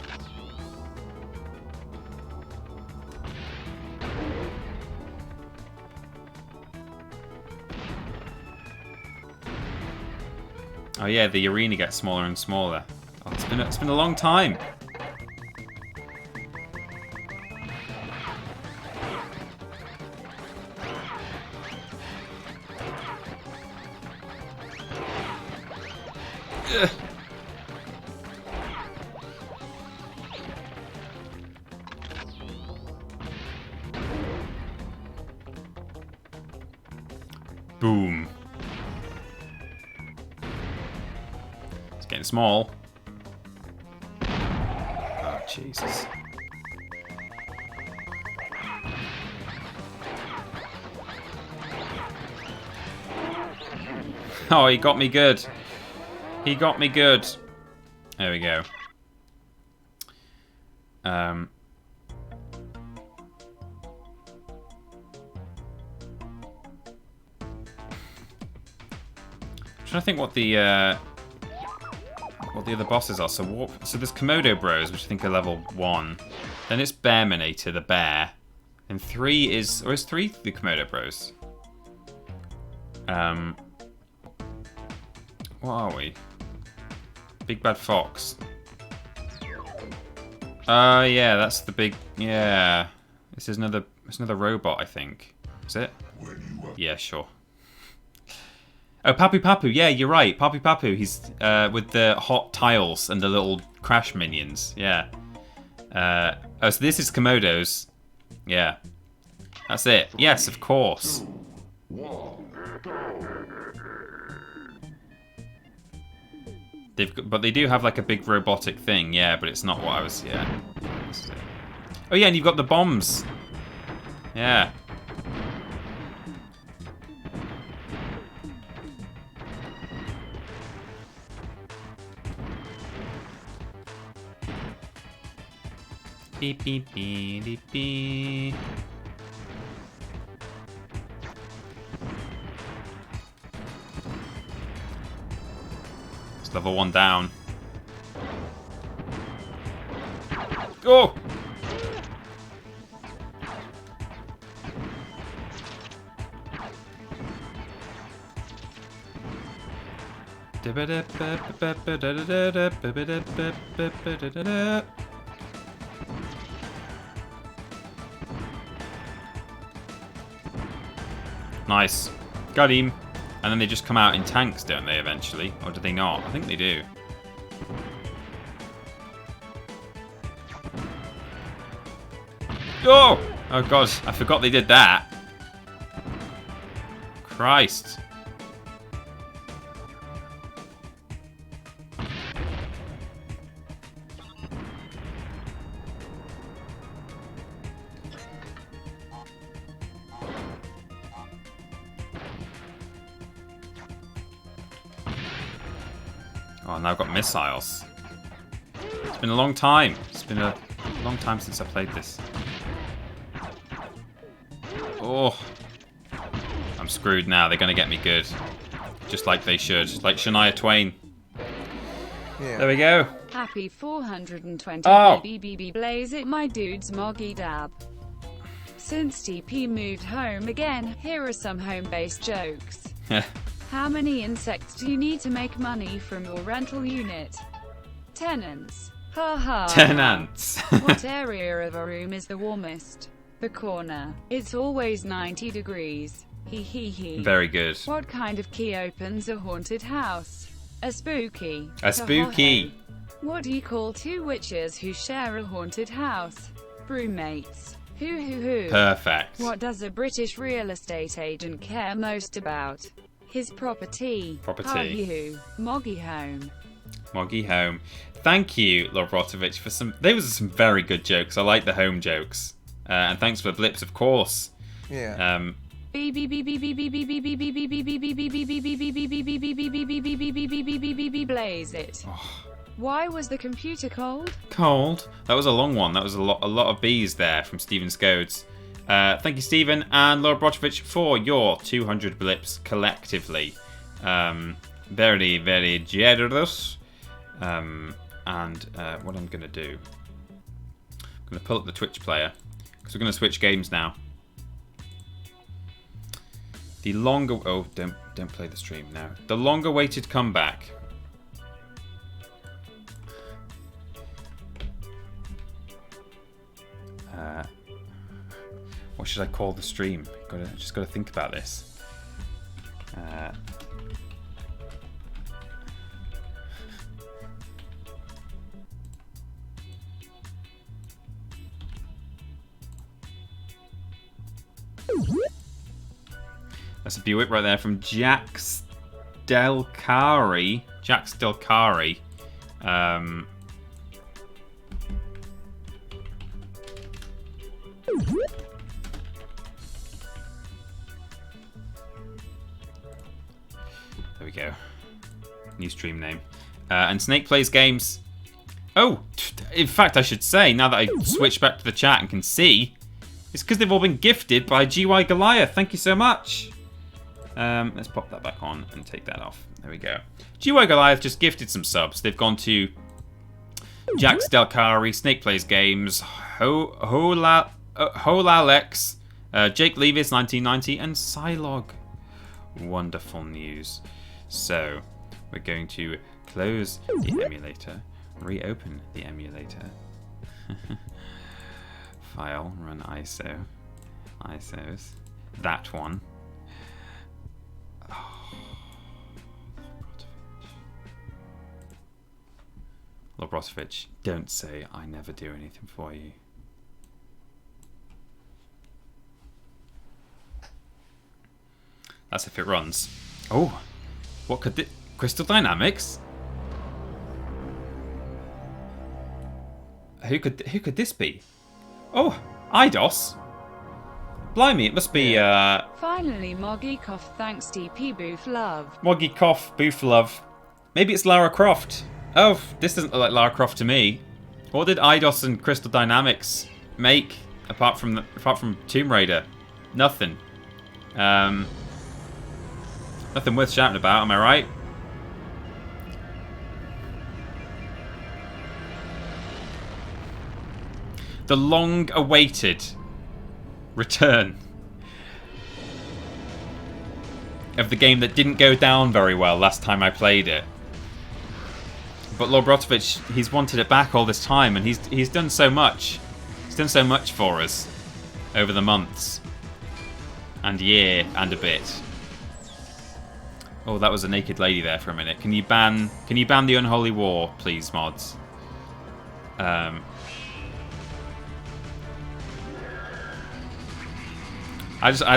Oh yeah, the arena gets smaller and smaller. Oh, it's been a long time. Ugh. Boom. Getting small. Oh, Jesus. Oh, he got me good. He got me good. There we go. Trying to think what the other bosses are. So there's Komodo Bros, which I think are level 1. Then it's Bearminator, the bear. And 3 is... Or is 3 the Komodo Bros? What are we? Big Bad Fox. Yeah, that's the big... Yeah. This is another robot, I think. Is it? Yeah, sure. Oh, Papu Papu. Yeah, you're right. Papu Papu. He's with the hot tiles and the little crash minions. Yeah. Oh, so this is Komodo's. Yeah. That's it. Yes, of course. 1, go! But they do have like a big robotic thing, yeah, but it's not what I was, yeah. Oh yeah, and you've got the bombs. Yeah. Beep, beep, beep, beep, beep. It's level 1 down. Oh! Nice. Got him. And then they just come out in tanks, don't they, eventually? Or do they not? I think they do. Oh! Oh god, I forgot they did that. Christ. Oh, now I've got missiles. It's been a long time. It's been a long time since I played this. Oh. I'm screwed now. They're going to get me good. Just like they should. Like Shania Twain. Yeah. There we go. Happy 420 Oh. BBB Blaze it, my dude's Moggy Dab. Since TP moved home again, here are some home-based jokes. How many insects do you need to make money from your rental unit? Tenants. Ha ha. Tenants. What area of a room is the warmest? The corner. It's always 90 degrees. He he he. Very good. What kind of key opens a haunted house? A spooky. A spooky. What do you call two witches who share a haunted house? Broommates. Hoo. Perfect. What does a British real estate agent care most about? His property. Property. How you? Moggy home. Moggy home. Thank you, Lord Rotovich, for some. Those are some very good jokes. I like the home jokes. And thanks for the blips, of course. Yeah. Blaze it. Why was the computer cold? Cold. That was a long one. That was a lot of B's there from Stephen Scodes. Thank you, Stephen, and Laura Brotovich for your 200 blips collectively. Very, very generous. And what I'm going to do, I'm going to pull up the Twitch player, because we're going to switch games now. The longer... Oh, don't play the stream now. The long-awaited comeback. What should I call the stream? Just got to think about this. That's a Buick right there from Jax Delcari. Jax Delcari. There we go. New stream name. And Snake plays games. Oh, in fact, I should say, now that I switched back to the chat and can see, it's because they've all been gifted by GY Goliath. Thank you so much. Let's pop that back on and take that off. There we go. GY Goliath just gifted some subs. They've gone to Jax Delcari, Snake Plays Games, Holalex, Jake Levis 1990, and Psylog. Wonderful news. So, we're going to close the emulator, reopen the emulator. File, run ISO. ISOs. That one. Oh, Lobrotovich, don't say I never do anything for you. That's if it runs. Oh, what could Crystal Dynamics? Who could this be? Oh, IDOS. Blimey, it must be Finally, Moggy Cough, thanks TP Booth Love. Moggy Cough, Booth Love. Maybe it's Lara Croft. Oh, this doesn't look like Lara Croft to me. What did IDOS and Crystal Dynamics make apart from Tomb Raider? Nothing. Nothing worth shouting about, am I right? The long-awaited return of the game that didn't go down very well last time I played it. But Lord Brotovich, he's wanted it back all this time, and he's done so much. He's done so much for us over the months and year and a bit. Oh, that was a naked lady there for a minute. Can you ban the Unholy War, please, mods? I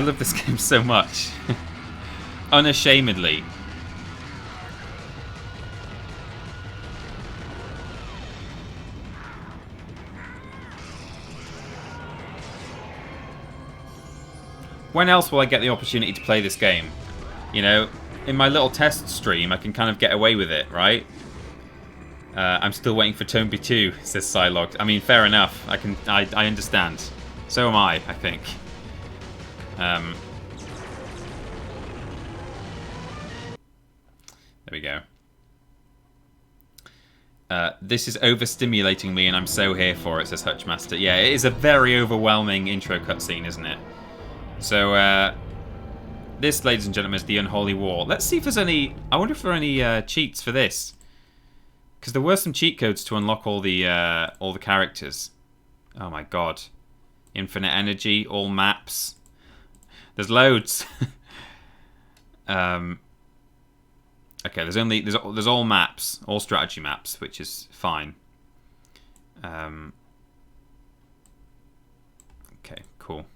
love this game so much. Unashamedly. When else will I get the opportunity to play this game? You know, in my little test stream, I can kind of get away with it, right? I'm still waiting for Tomby 2, says Psylog. I mean, fair enough. I understand. So am I think. There we go. This is overstimulating me and I'm so here for it, says Hutchmaster. Yeah, it is a very overwhelming intro cutscene, isn't it? So, this, ladies and gentlemen, is the Unholy War. Let's see if there's any... I wonder if there are any cheats for this. Because there were some cheat codes to unlock all the characters. Oh my god. Infinite energy, all maps. There's loads. Okay, there's all maps, all strategy maps, which is fine. Okay, cool.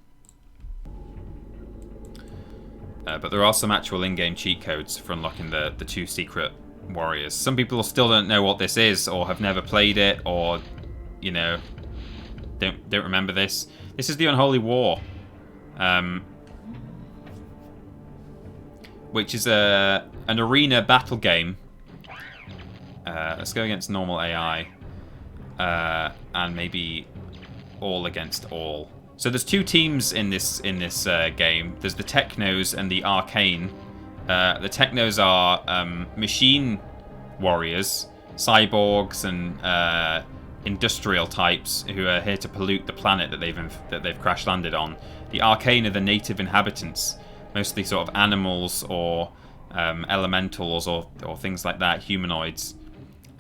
But there are some actual in-game cheat codes for unlocking the 2 secret warriors. Some people still don't know what this is, or have never played it, or, you know, don't remember this. This is the Unholy War, which is an arena battle game. Let's go against normal AI, and maybe all against all. So there's 2 teams in this game. There's the Technos and the Arcane. The Technos are machine warriors, cyborgs, and industrial types who are here to pollute the planet that they've crash landed on. The Arcane are the native inhabitants, mostly sort of animals or elementals or things like that, humanoids.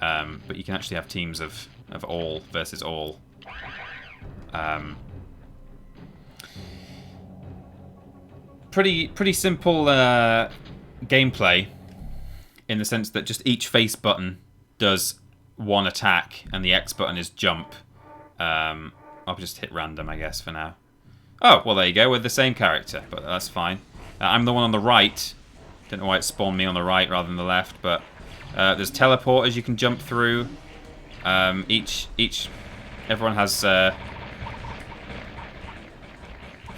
But you can actually have teams of all versus all. Pretty simple gameplay, in the sense that just each face button does one attack and the X button is jump. I'll just hit random, I guess, for now. Oh, well, there you go, with the same character, but that's fine. I'm the one on the right. Don't know why it spawned me on the right rather than the left, but there's teleporters you can jump through. Everyone has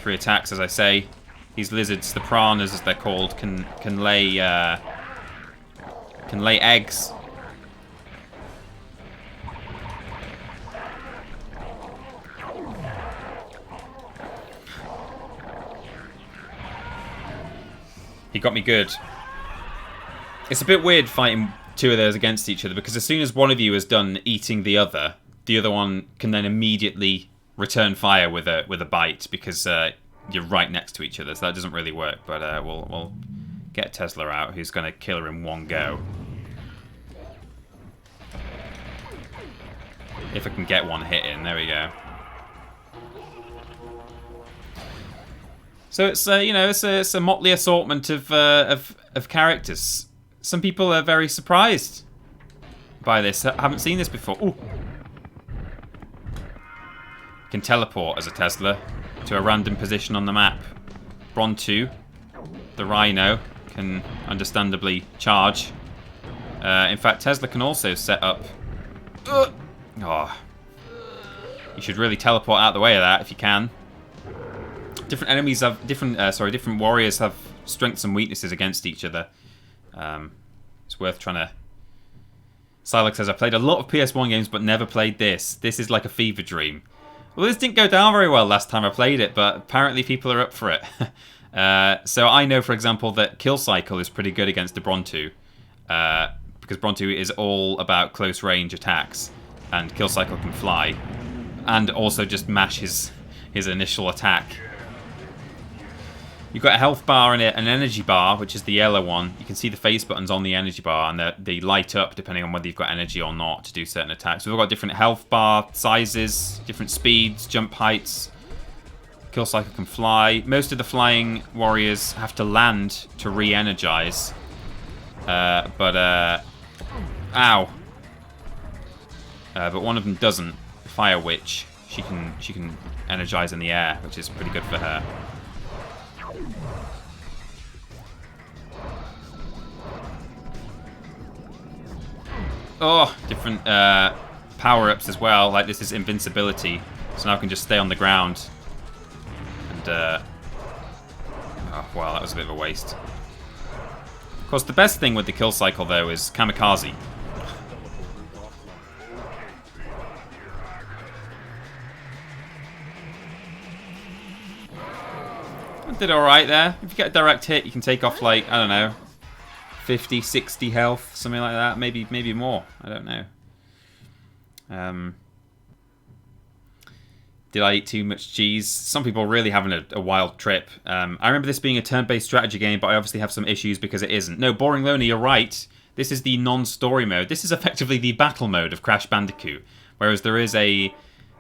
3 attacks, as I say. These lizards, the piranhas as they're called, can lay eggs. He got me good. It's a bit weird fighting 2 of those against each other, because as soon as one of you is done eating the other one can then immediately return fire with a bite, because you're right next to each other, so that doesn't really work. But we'll get Tesla out, who's going to kill her in one go. If I can get one hit in, there we go. So it's you know, it's a motley assortment of characters. Some people are very surprised by this. I haven't seen this before. Ooh. You can teleport as a Tesla to a random position on the map. Bron 2. the Rhino can understandably charge. In fact, Tesla can also set up... Oh. You should really teleport out the way of that if you can. Different enemies have... different warriors have strengths and weaknesses against each other. It's worth trying to... Silex says, I played a lot of PS1 games but never played this. This is like a fever dream. Well, this didn't go down very well last time I played it, but apparently people are up for it. So I know, for example, that Kill Cycle is pretty good against the Brontu. Because Brontu is all about close range attacks. And Kill Cycle can fly. And also just mash his initial attack. You've got a health bar and an energy bar, which is the yellow one. You can see the face buttons on the energy bar, and they light up depending on whether you've got energy or not to do certain attacks. So we've got different health bar sizes, different speeds, jump heights. Kill Cycle can fly. Most of the flying warriors have to land to re-energize. Ow. But one of them doesn't. Fire Witch. She can energize in the air, which is pretty good for her. Oh, different power-ups as well. Like this is invincibility, so now I can just stay on the ground. And oh wow, that was a bit of a waste. Of course, the best thing with the Kill Cycle though is Kamikaze. I did alright there. If you get a direct hit, you can take off like, I don't know, 50, 60 health, something like that. Maybe more. I don't know. Did I eat too much cheese? Some people are really having a wild trip. I remember this being a turn-based strategy game, but I obviously have some issues because it isn't. No, Boring Lonely, you're right. This is the non-story mode. This is effectively the battle mode of Crash Bandicoot, whereas there is a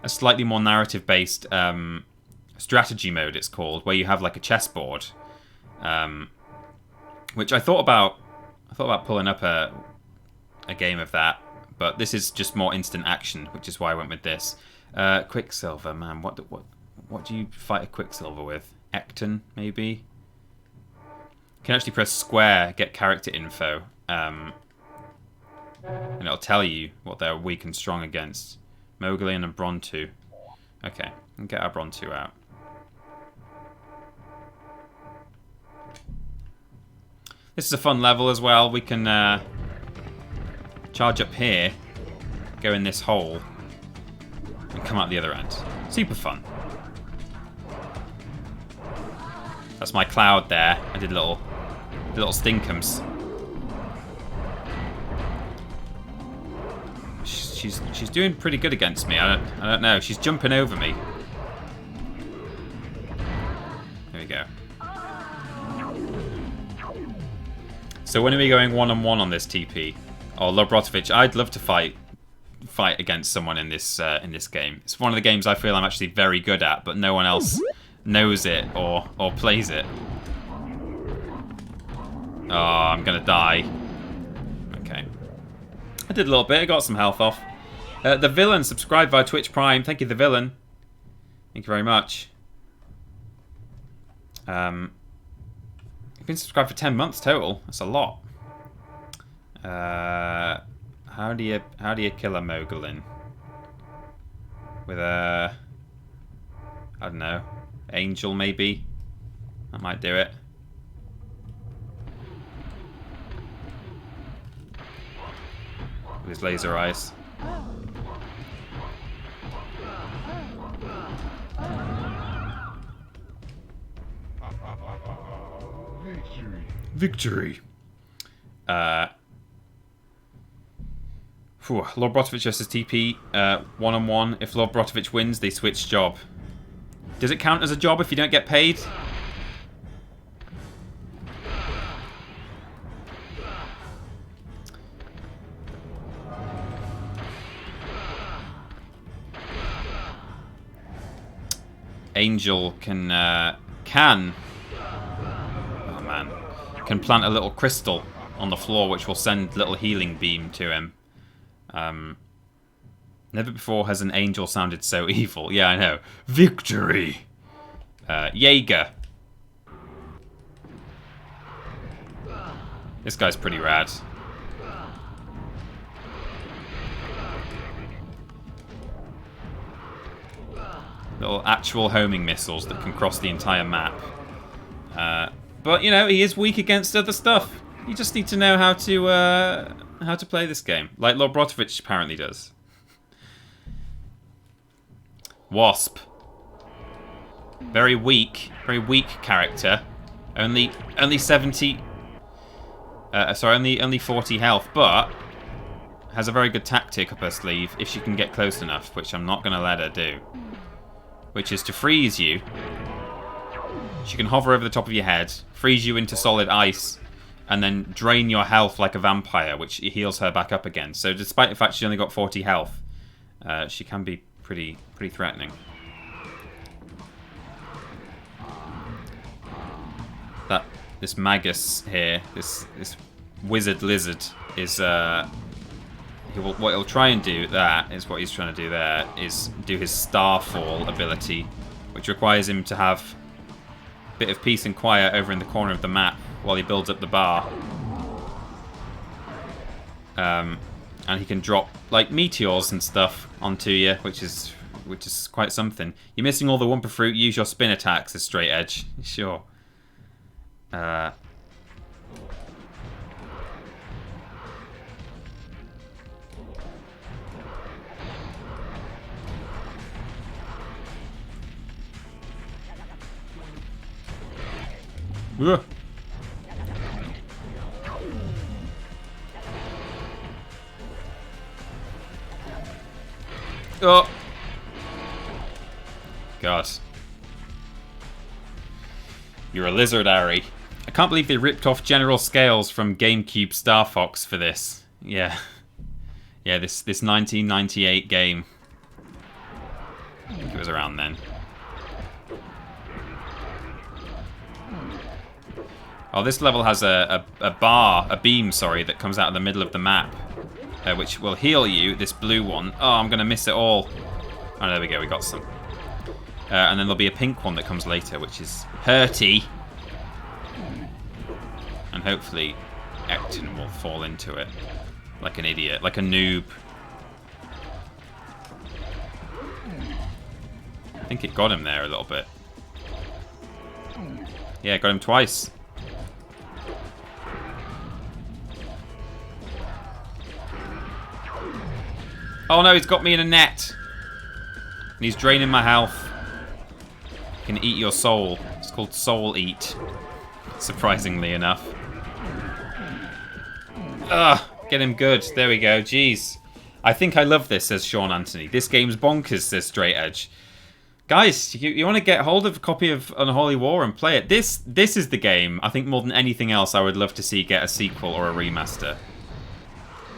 slightly more narrative-based strategy mode, it's called, where you have like a chessboard, which I thought about pulling up a game of that, but this is just more instant action, which is why I went with this. Quicksilver, man, what do you fight a Quicksilver with? Ecton, maybe? You can actually press square, get character info, and it'll tell you what they're weak and strong against. Mogollon and Brontu. Okay, and get our Brontu out. This is a fun level as well. We can charge up here, go in this hole, and come out the other end. Super fun. That's my cloud there. I did little stinkums. She's doing pretty good against me. I don't know. She's jumping over me. There we go. So when are we going one-on-one on this TP? Oh, Lobrotovich, I'd love to fight against someone in this game. It's one of the games I feel I'm actually very good at, but no one else knows it or plays it. Oh, I'm gonna die. Okay. I did a little bit. I got some health off. The Villain subscribed via Twitch Prime. Thank you, The Villain. Thank you very much. You've been subscribed for 10 months total. That's a lot. How do you kill a Mogollon? With a, I don't know, Angel maybe? That might do it. With his laser eyes. Victory. Lord Brotovich versus TP, one-on-one. If Lord Brotovich wins, they switch job. Does it count as a job if you don't get paid? Angel can plant a little crystal on the floor, which will send little healing beam to him. Never before has an angel sounded so evil. Yeah, I know. Victory! Jaeger. This guy's pretty rad. Little actual homing missiles that can cross the entire map. But, you know, he is weak against other stuff. You just need to know how to play this game. Like Lord Brotovich apparently does. Wasp. Very weak character. Only 70... only 40 health, but has a very good tactic up her sleeve if she can get close enough, which I'm not going to let her do. Which is to freeze you. She can hover over the top of your head, freeze you into solid ice, and then drain your health like a vampire, which heals her back up again. So despite the fact she's only got 40 health, she can be pretty threatening. This Magus here, this wizard lizard, is what he'll try and do. That is what he's trying to do. There is do his Starfall ability, which requires him to have a bit of peace and quiet over in the corner of the map while he builds up the bar. And he can drop like meteors and stuff onto you, which is quite something. You're missing all the Wumpa Fruit. Use your spin attacks as Straight Edge. Sure. Ugh. Oh. God. You're a lizard, Ari. I can't believe they ripped off General Scales from GameCube Star Fox for this. Yeah. Yeah, this 1998 game. I think it was around then. Oh, this level has a beam, that comes out of the middle of the map, which will heal you, this blue one. Oh, I'm going to miss it all. Oh, there we go, we got some. And then there'll be a pink one that comes later, which is hurty. And hopefully Ecton will fall into it like an idiot, like a noob. I think it got him there a little bit. Yeah, got him twice. Oh no, he's got me in a net. And he's draining my health. He can eat your soul. It's called Soul Eat. Surprisingly enough. Ugh, get him good. There we go. Jeez. I think I love this, says Sean Anthony. This game's bonkers, says Straight Edge. Guys, you want to get hold of a copy of Unholy War and play it. This is the game, I think more than anything else, I would love to see get a sequel or a remaster.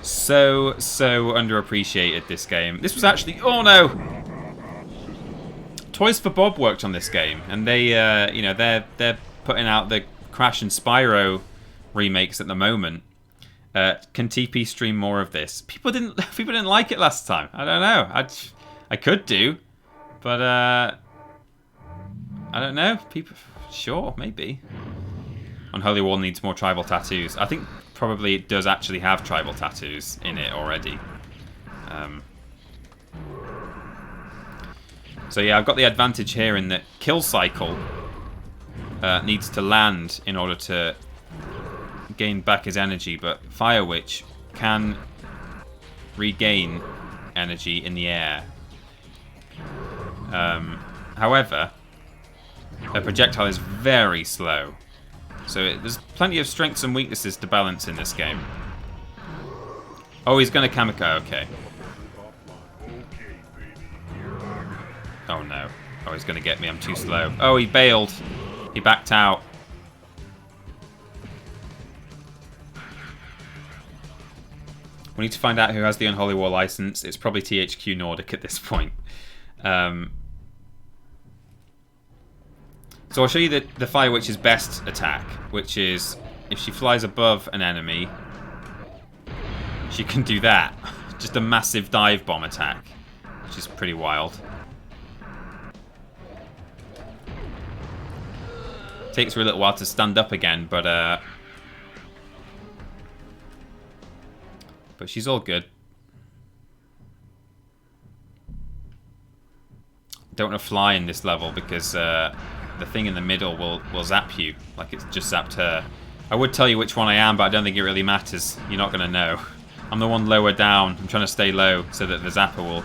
So underappreciated, this game. This was actually... Oh no! Toys for Bob worked on this game, and they, they're putting out the Crash and Spyro remakes at the moment. Can TP stream more of this? People didn't like it last time. I don't know. I could do, but I don't know. People, sure, maybe. Unholy War needs more tribal tattoos. I think probably it does actually have tribal tattoos in it already. So yeah, I've got the advantage here in that Kill Cycle needs to land in order to gain back his energy, but Fire Witch can regain energy in the air. However, her projectile is very slow. So there's plenty of strengths and weaknesses to balance in this game. Oh, he's going to kamikaze. Okay. Oh, no. Oh, he's going to get me. I'm too slow. Oh, he bailed. He backed out. We need to find out who has the Unholy War license. It's probably THQ Nordic at this point. So I'll show you the Fire Witch's best attack, which is if she flies above an enemy, she can do that. Just a massive dive bomb attack, which is pretty wild. Takes her a little while to stand up again, but But she's all good. Don't want to fly in this level because the thing in the middle will zap you, like it's just zapped her. I would tell you which one I am, but I don't think it really matters. You're not going to know. I'm the one lower down. I'm trying to stay low so that the zapper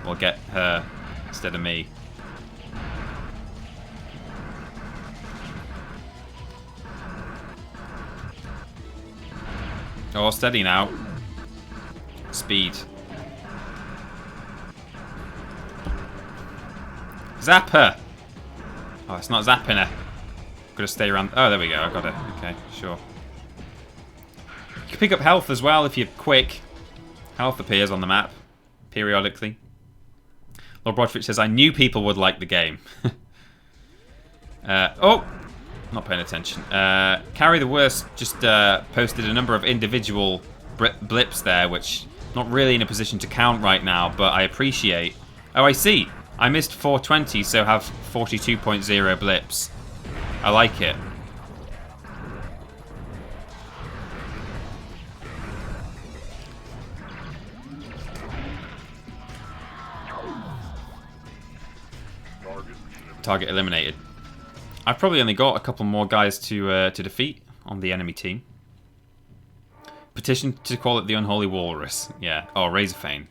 will get her instead of me. Oh, steady now. Speed. Zap her! Oh, it's not zapping her. Gotta stay around. Oh, there we go. I got it. Okay, sure. You can pick up health as well if you're quick. Health appears on the map periodically. Lord Brodford says, I knew people would like the game. Oh! Not paying attention. Carry the Worst just posted a number of individual blips there, which I'm not really in a position to count right now, but I appreciate. Oh, I see. I missed 420, so have 42.0 blips. I like it. Target eliminated. I've probably only got a couple more guys to defeat on the enemy team. Petition to call it the Unholy Walrus. Yeah. Oh, Razorfane.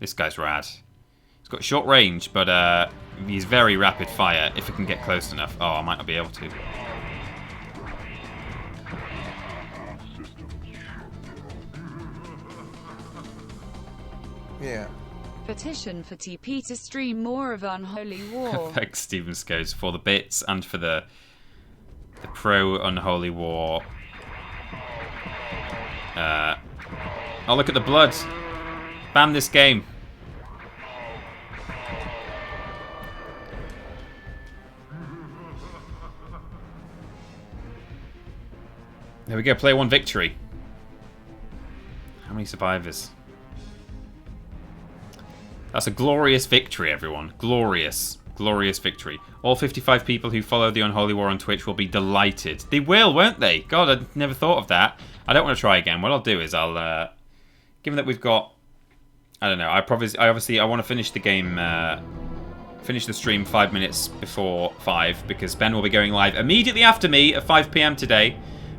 This guy's rad. He's got short range, but he's very rapid fire if it can get close enough. Oh, I might not be able to. Yeah. Petition for TP to stream more of Unholy War. Thanks, Steven Scos, for the bits and for the pro Unholy War. Oh, look at the blood. Ban this game. There we go, player 1 victory. How many survivors? That's a glorious victory, everyone. Glorious. Glorious victory. All 55 people who follow the Unholy War on Twitch will be delighted. They will, won't they? God, I never thought of that. I don't want to try again. What I'll do is I'll... given that we've got... I don't know. I obviously want to finish the game... finish the stream 5 minutes before 5, because Ben will be going live immediately after me at 5 PM today.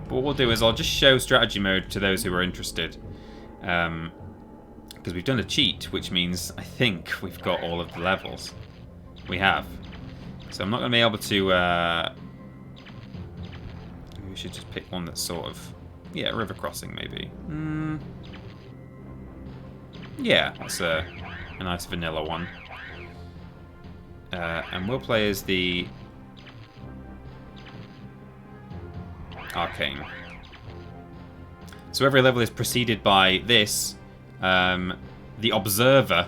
But what we'll do is I'll just show strategy mode to those who are interested. Because we've done a cheat, which means I think we've got all of the levels. We have. So I'm not going to be able to... we should just pick one that's sort of... Yeah, river crossing maybe. Yeah, that's a nice vanilla one. And we'll play as the... Arcane. So every level is preceded by this. The Observer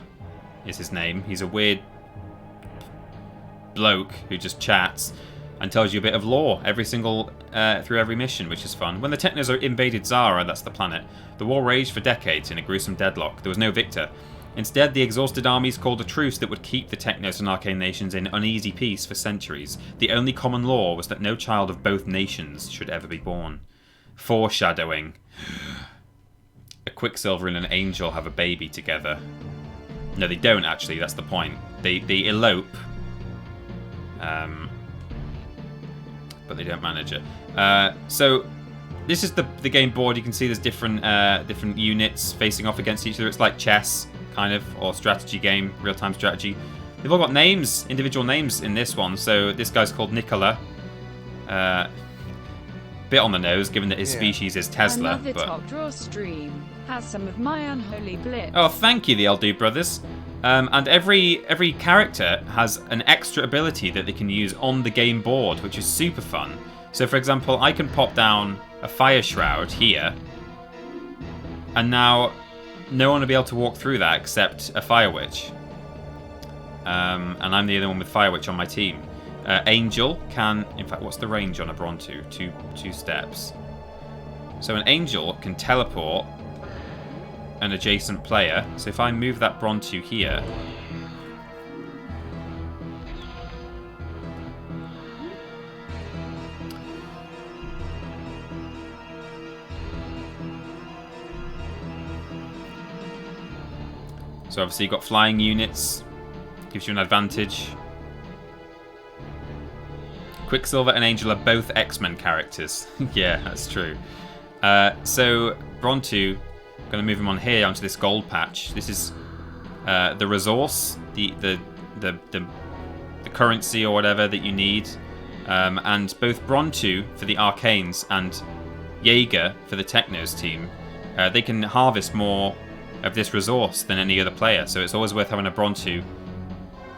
is his name. He's a weird bloke who just chats and tells you a bit of lore through every mission, which is fun. When the Technos invaded Zara, that's the planet, the war raged for decades in a gruesome deadlock. There was no victor. Instead, the exhausted armies called a truce that would keep the Technos and Arcane nations in uneasy peace for centuries. The only common law was that no child of both nations should ever be born. Foreshadowing. A Quicksilver and an Angel have a baby together. No, they don't actually, that's the point. They elope. But they don't manage it. So this is the game board. You can see there's different units facing off against each other. It's like chess, kind of, or strategy game, real-time strategy. They've all got names, individual names in this one. So this guy's called Nicola. Bit on the nose, given that his species is Tesla. Another top draw stream has some of my unholy blips. Oh, thank you, the LD brothers. And every character has an extra ability that they can use on the game board, which is super fun. So, for example, I can pop down a Fire Shroud here, and now no one will be able to walk through that except a Fire Witch. And I'm the only one with Fire Witch on my team. Angel can... In fact, what's the range on a Bronto? Two steps. So an Angel can teleport an adjacent player. So if I move that Bronto here... So obviously you've got flying units. Gives you an advantage. Quicksilver and Angel are both X-Men characters. Yeah, that's true. So Brontu, I'm going to move him on here onto this gold patch. This is the resource, the currency or whatever that you need. And both Brontu for the Arcanes and Jaeger for the Technos team, they can harvest more of this resource than any other player. So it's always worth having a Brontu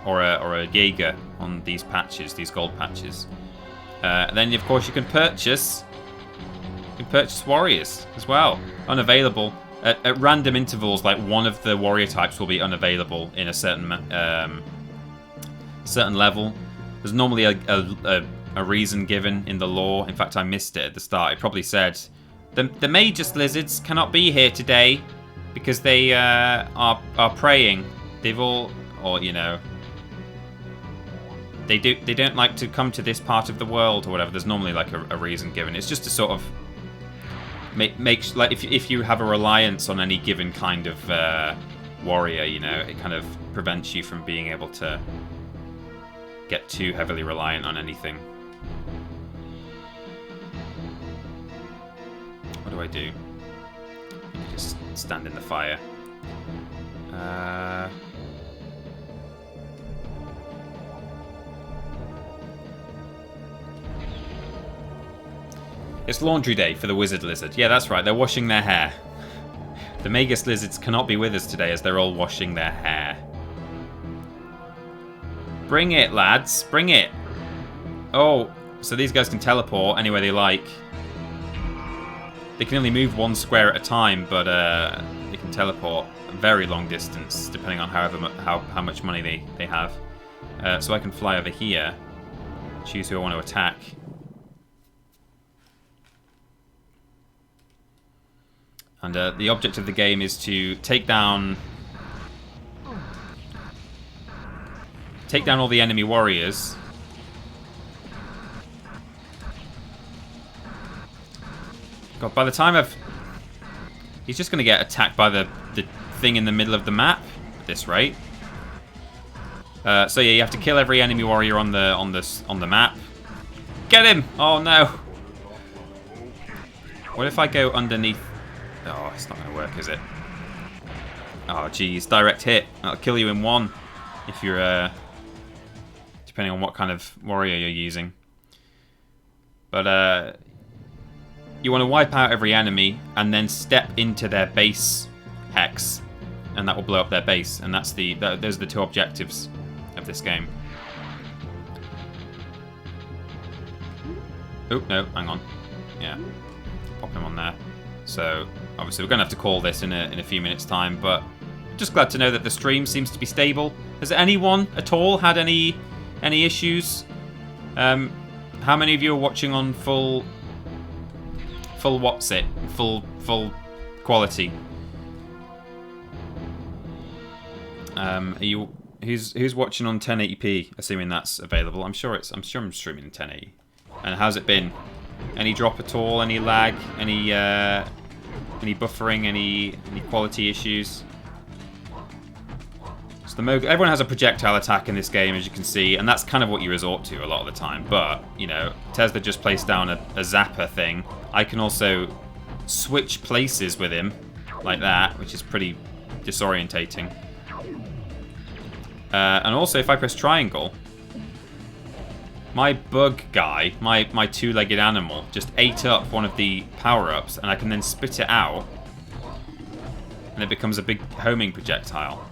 or a Jaeger on these patches, these gold patches. Then of course you can purchase warriors as well, unavailable at random intervals. Like one of the warrior types will be unavailable in a certain level. There's normally a reason given in the lore. In fact, I missed it at the start. It probably said the Magus lizards cannot be here today because they are praying. They've all, or you know, they don't like to come to this part of the world or whatever. There's normally like a reason given. It's just to sort of make like if you have a reliance on any given kind of warrior, you know, it kind of prevents you from being able to get too heavily reliant on anything. What do I do? Just stand in the fire. It's laundry day for the wizard lizard. Yeah, that's right. They're washing their hair. The Magus lizards cannot be with us today as they're all washing their hair. Bring it, lads. Bring it. Oh, so these guys can teleport anywhere they like. They can only move one square at a time, but they can teleport a very long distance, depending on how much money they have. So I can fly over here, choose who I want to attack. And the object of the game is to take down all the enemy warriors. God, by the time he's just going to get attacked by the thing in the middle of the map at this rate. So yeah, you have to kill every enemy warrior on the map. Get him! Oh no! What if I go underneath? Oh, it's not going to work, is it? Oh, geez. Direct hit. That'll kill you in one if you're, depending on what kind of warrior you're using. But, you want to wipe out every enemy and then step into their base hex, and that will blow up their base. And those are the two objectives of this game. Oh, no, hang on. Yeah. Pop him on there. So, obviously, we're going to have to call this in a few minutes' time, but just glad to know that the stream seems to be stable. Has anyone at all had any issues? How many of you are watching on full quality? Who's watching on 1080p? Assuming that's available. I'm sure I'm streaming in 1080. And how's it been? Any drop at all? Any lag? Any buffering? Any quality issues? So everyone has a projectile attack in this game, as you can see, and that's kind of what you resort to a lot of the time. But you know, Tesla just placed down a zapper thing. I can also switch places with him like that, which is pretty disorientating. And also, if I press triangle, my bug guy, my two-legged animal, just ate up one of the power-ups, and I can then spit it out, and it becomes a big homing projectile.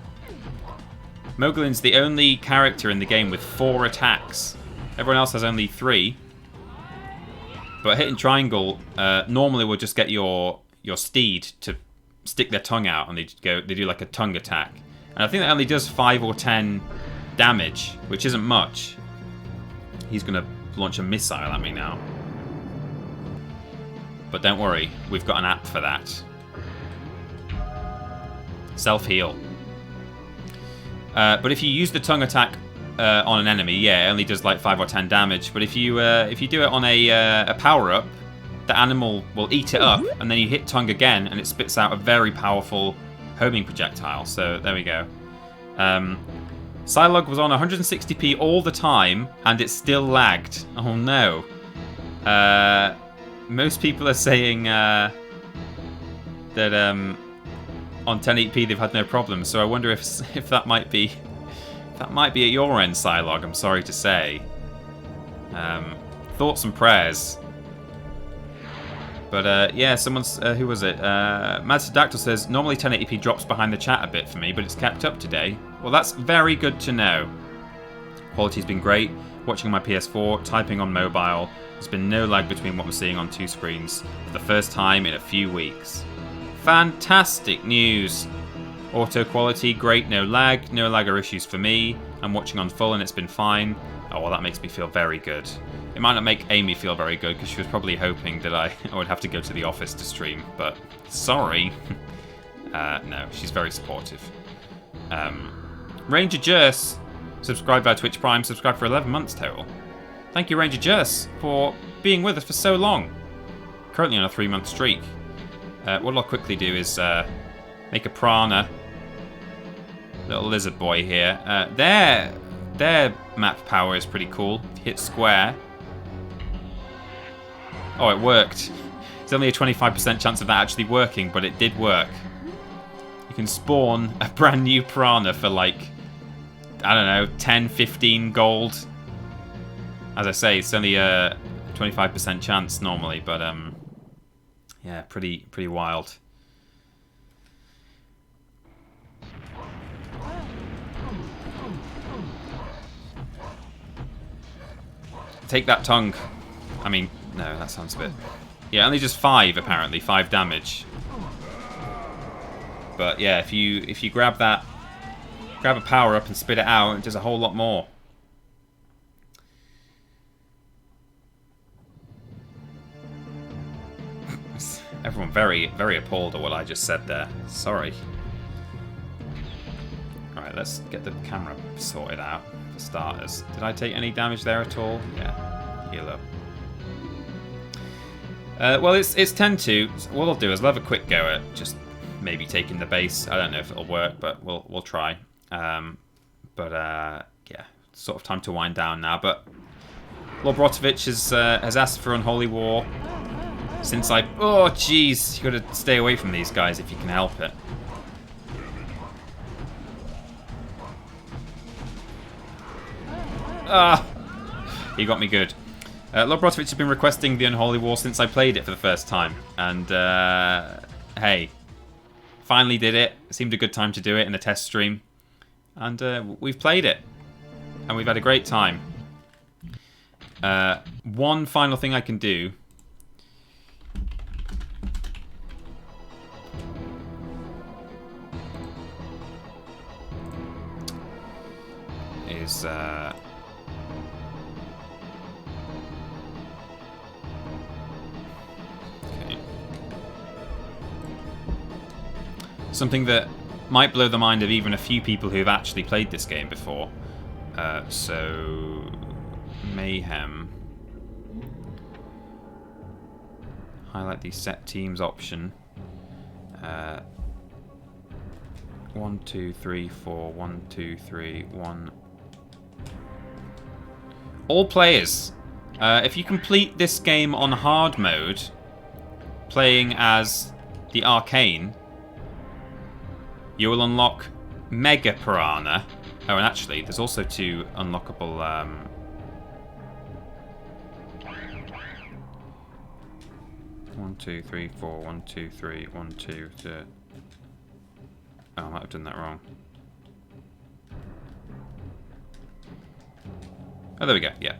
Moglin's the only character in the game with 4 attacks. Everyone else has only 3. But hitting triangle normally will just get your steed to stick their tongue out, and they do like a tongue attack. And I think that only does 5 or 10 damage, which isn't much. He's going to launch a missile at me now. But don't worry, we've got an app for that. Self-heal. But if you use the tongue attack on an enemy, yeah, it only does like 5 or 10 damage. But if you do it on a power-up, the animal will eat it up, and then you hit tongue again, and it spits out a very powerful homing projectile. So there we go. Psylog was on 160p all the time, and it still lagged. Oh no. Most people are saying that on 1080p they've had no problems. So I wonder if that might be at your end, Psylog. I'm sorry to say. Thoughts and prayers. But yeah, someone's who was it? Madsadactyl says normally 1080p drops behind the chat a bit for me, but it's kept up today. Well, that's very good to know. Quality's been great. Watching on my PS4, typing on mobile. There's been no lag between what we're seeing on two screens for the first time in a few weeks. Fantastic news! Auto quality, great, no lag or issues for me. I'm watching on full and it's been fine. Oh, well, that makes me feel very good. It might not make Amy feel very good because she was probably hoping that I would have to go to the office to stream, but sorry. No, she's very supportive. Ranger Jers, subscribed via Twitch Prime, subscribed for 11 months total. Thank you, Ranger Jers, for being with us for so long. Currently on a 3-month streak. What I'll quickly do is make a Prana. Little lizard boy here. Their map power is pretty cool. If you hit square. Oh, it worked. There's only a 25% chance of that actually working, but it did work. You can spawn a brand new Prana for like, I don't know, 10, 15 gold. As I say, it's only a 25% chance normally, but yeah, pretty wild. Take that tongue. I mean, no, that sounds a bit... Yeah, only just 5 apparently, 5 damage. But yeah, if you grab a power up and spit it out, it does a whole lot more. Everyone very, very appalled at what I just said there. Sorry. Alright, let's get the camera sorted out for starters. Did I take any damage there at all? Yeah. Heal up. Well, it's 10-2. So what I'll do is I'll have a quick go at just maybe taking the base. I don't know if it'll work, but we'll try. Yeah, sort of time to wind down now. But Lord Brotovich has asked for Unholy War. Since I... Oh, jeez. You gotta stay away from these guys if you can help it. Ah! He got me good. Lord Brotovich has been requesting the Unholy War since I played it for the first time. And, hey. Finally did it. It seemed a good time to do it in a test stream. And we've played it. And we've had a great time. One final thing I can do... is okay. Something that might blow the mind of even a few people who've actually played this game before. So Mayhem. Highlight the set teams option. 1, 2, 3, 4, 1, 2, 3, 1. All players. If you complete this game on hard mode, playing as the Arcane, you will unlock Mega Piranha. Oh, and actually, there's also 2 unlockable... 1, 2, 3, 4, 1, 2, 3, 1, 2, 3. Oh, I might have done that wrong. Oh, there we go. Yeah.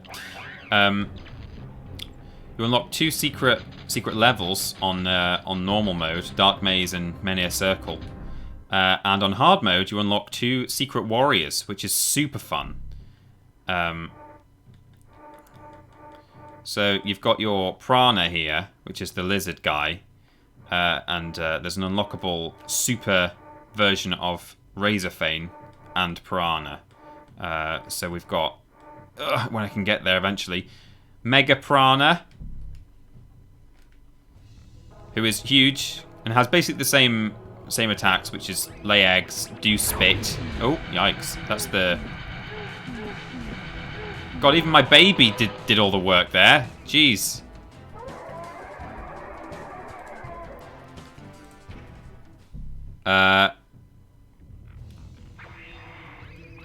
You unlock 2 secret levels on normal mode, Dark Maze and Many a Circle, and on hard mode you unlock 2 secret warriors, which is super fun. So you've got your Prana here, which is the lizard guy, and there's an unlockable super version of Razorfane and Piranha. So we've got, when I can get there eventually, Mega Piranha, who is huge and has basically the same same attacks, which is lay eggs, do spit. Oh, yikes! That's the. God, even my baby did all the work there. Jeez.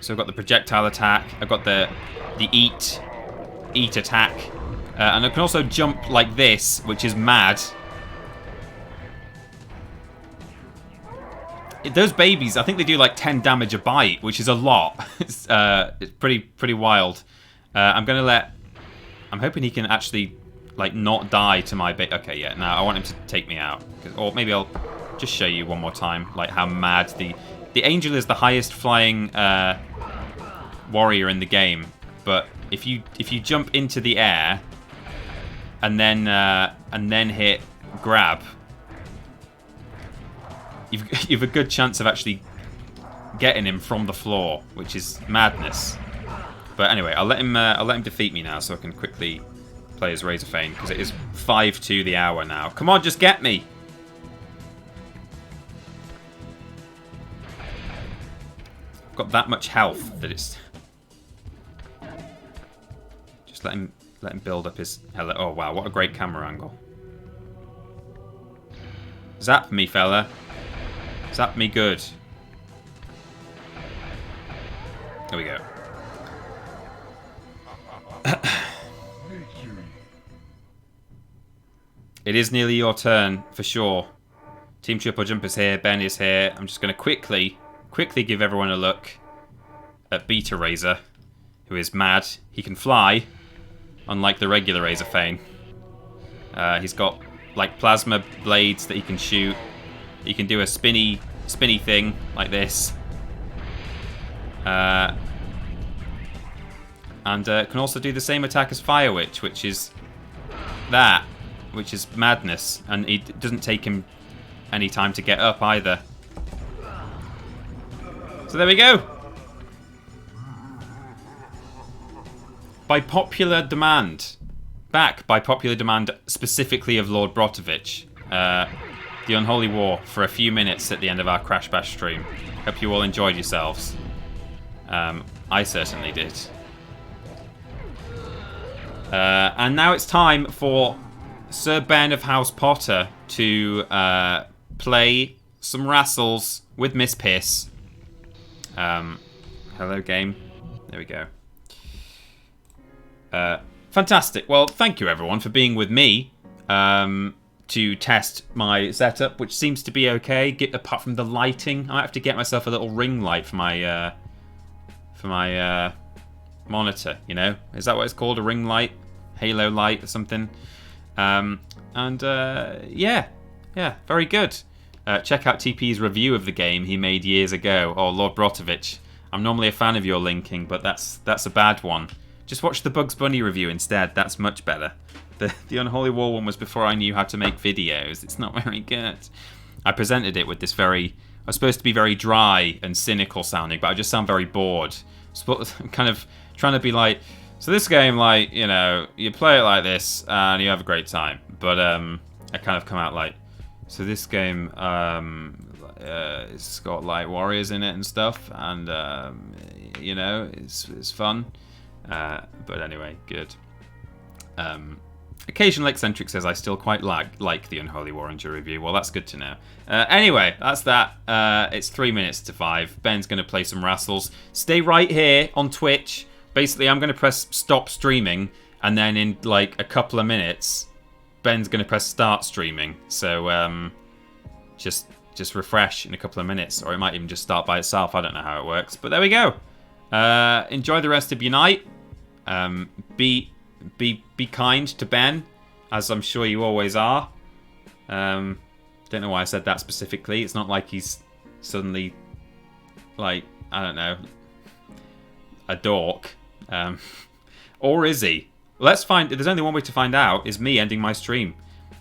So I've got the projectile attack. I've got the eat attack, and I can also jump like this, which is mad. Those babies, I think they do like 10 damage a bite, which is a lot. It's pretty wild. I'm hoping he can actually like not die to my bait. Okay, yeah. Now I want him to take me out, or maybe I'll just show you one more time, like how mad the angel is. The highest flying warrior in the game, but if you jump into the air and then hit grab, you've a good chance of actually getting him from the floor, which is madness. But anyway, I'll let him defeat me now, so I can quickly play as Razorfane, because it is 5 to the hour now. Come on, just get me. I've got that much health that it's. Just let him build up his. Oh wow, what a great camera angle. Zap me, fella. Zap me good. There we go. It is nearly your turn, for sure. Team TripleJump is here, Ben is here. I'm just going to quickly give everyone a look at Beta Razor, who is mad. He can fly, unlike the regular Razorfane. He's got like plasma blades that he can shoot. He can do a spinny thing like this. And can also do the same attack as Fire Witch, which is that, which is madness. And it doesn't take him any time to get up either. So there we go. By popular demand. Back by popular demand, specifically of Lord Brotovich. The Unholy War for a few minutes at the end of our Crash Bash stream. Hope you all enjoyed yourselves. I certainly did. And now it's time for Sir Ben of House Potter to play some wrestles with Miss Piss. Hello, game. There we go. Fantastic. Well, thank you, everyone, for being with me to test my setup, which seems to be okay, apart from the lighting. I might have to get myself a little ring light for my monitor, you know? Is that what it's called? A ring light? Halo light or something? Yeah, very good. Check out TP's review of the game he made years ago. Oh, Lord Brotovich. I'm normally a fan of your linking, but that's a bad one. Just watch the Bugs Bunny review instead. That's much better. The Unholy War one was before I knew how to make videos. It's not very good. I presented it with this I was supposed to be very dry and cynical sounding, but I just sound very bored. I'm kind of trying to be like, so this game, like, you know, you play it like this and you have a great time. But I kind of come out like, so this game, it's got like warriors in it and stuff, and you know, it's fun. But anyway, good. Occasional Eccentric says I still quite like the Unholy War in your review. Well, that's good to know. Anyway, that's that. It's 3 minutes to 5. Ben's going to play some wrestles. Stay right here on Twitch. Basically, I'm going to press stop streaming, and then in like a couple of minutes, Ben's going to press start streaming. So just refresh in a couple of minutes, or it might even just start by itself. I don't know how it works, but there we go. Enjoy the rest of your night. Be kind to Ben, as I'm sure you always are. Don't know why I said that specifically. It's not like he's suddenly, like, I don't know, a dork. Or is he? Let's find. There's only one way to find out. Is me ending my stream.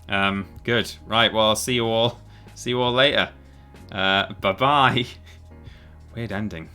Good. Right. Well, I'll see you all. See you all later. Bye bye. Weird ending.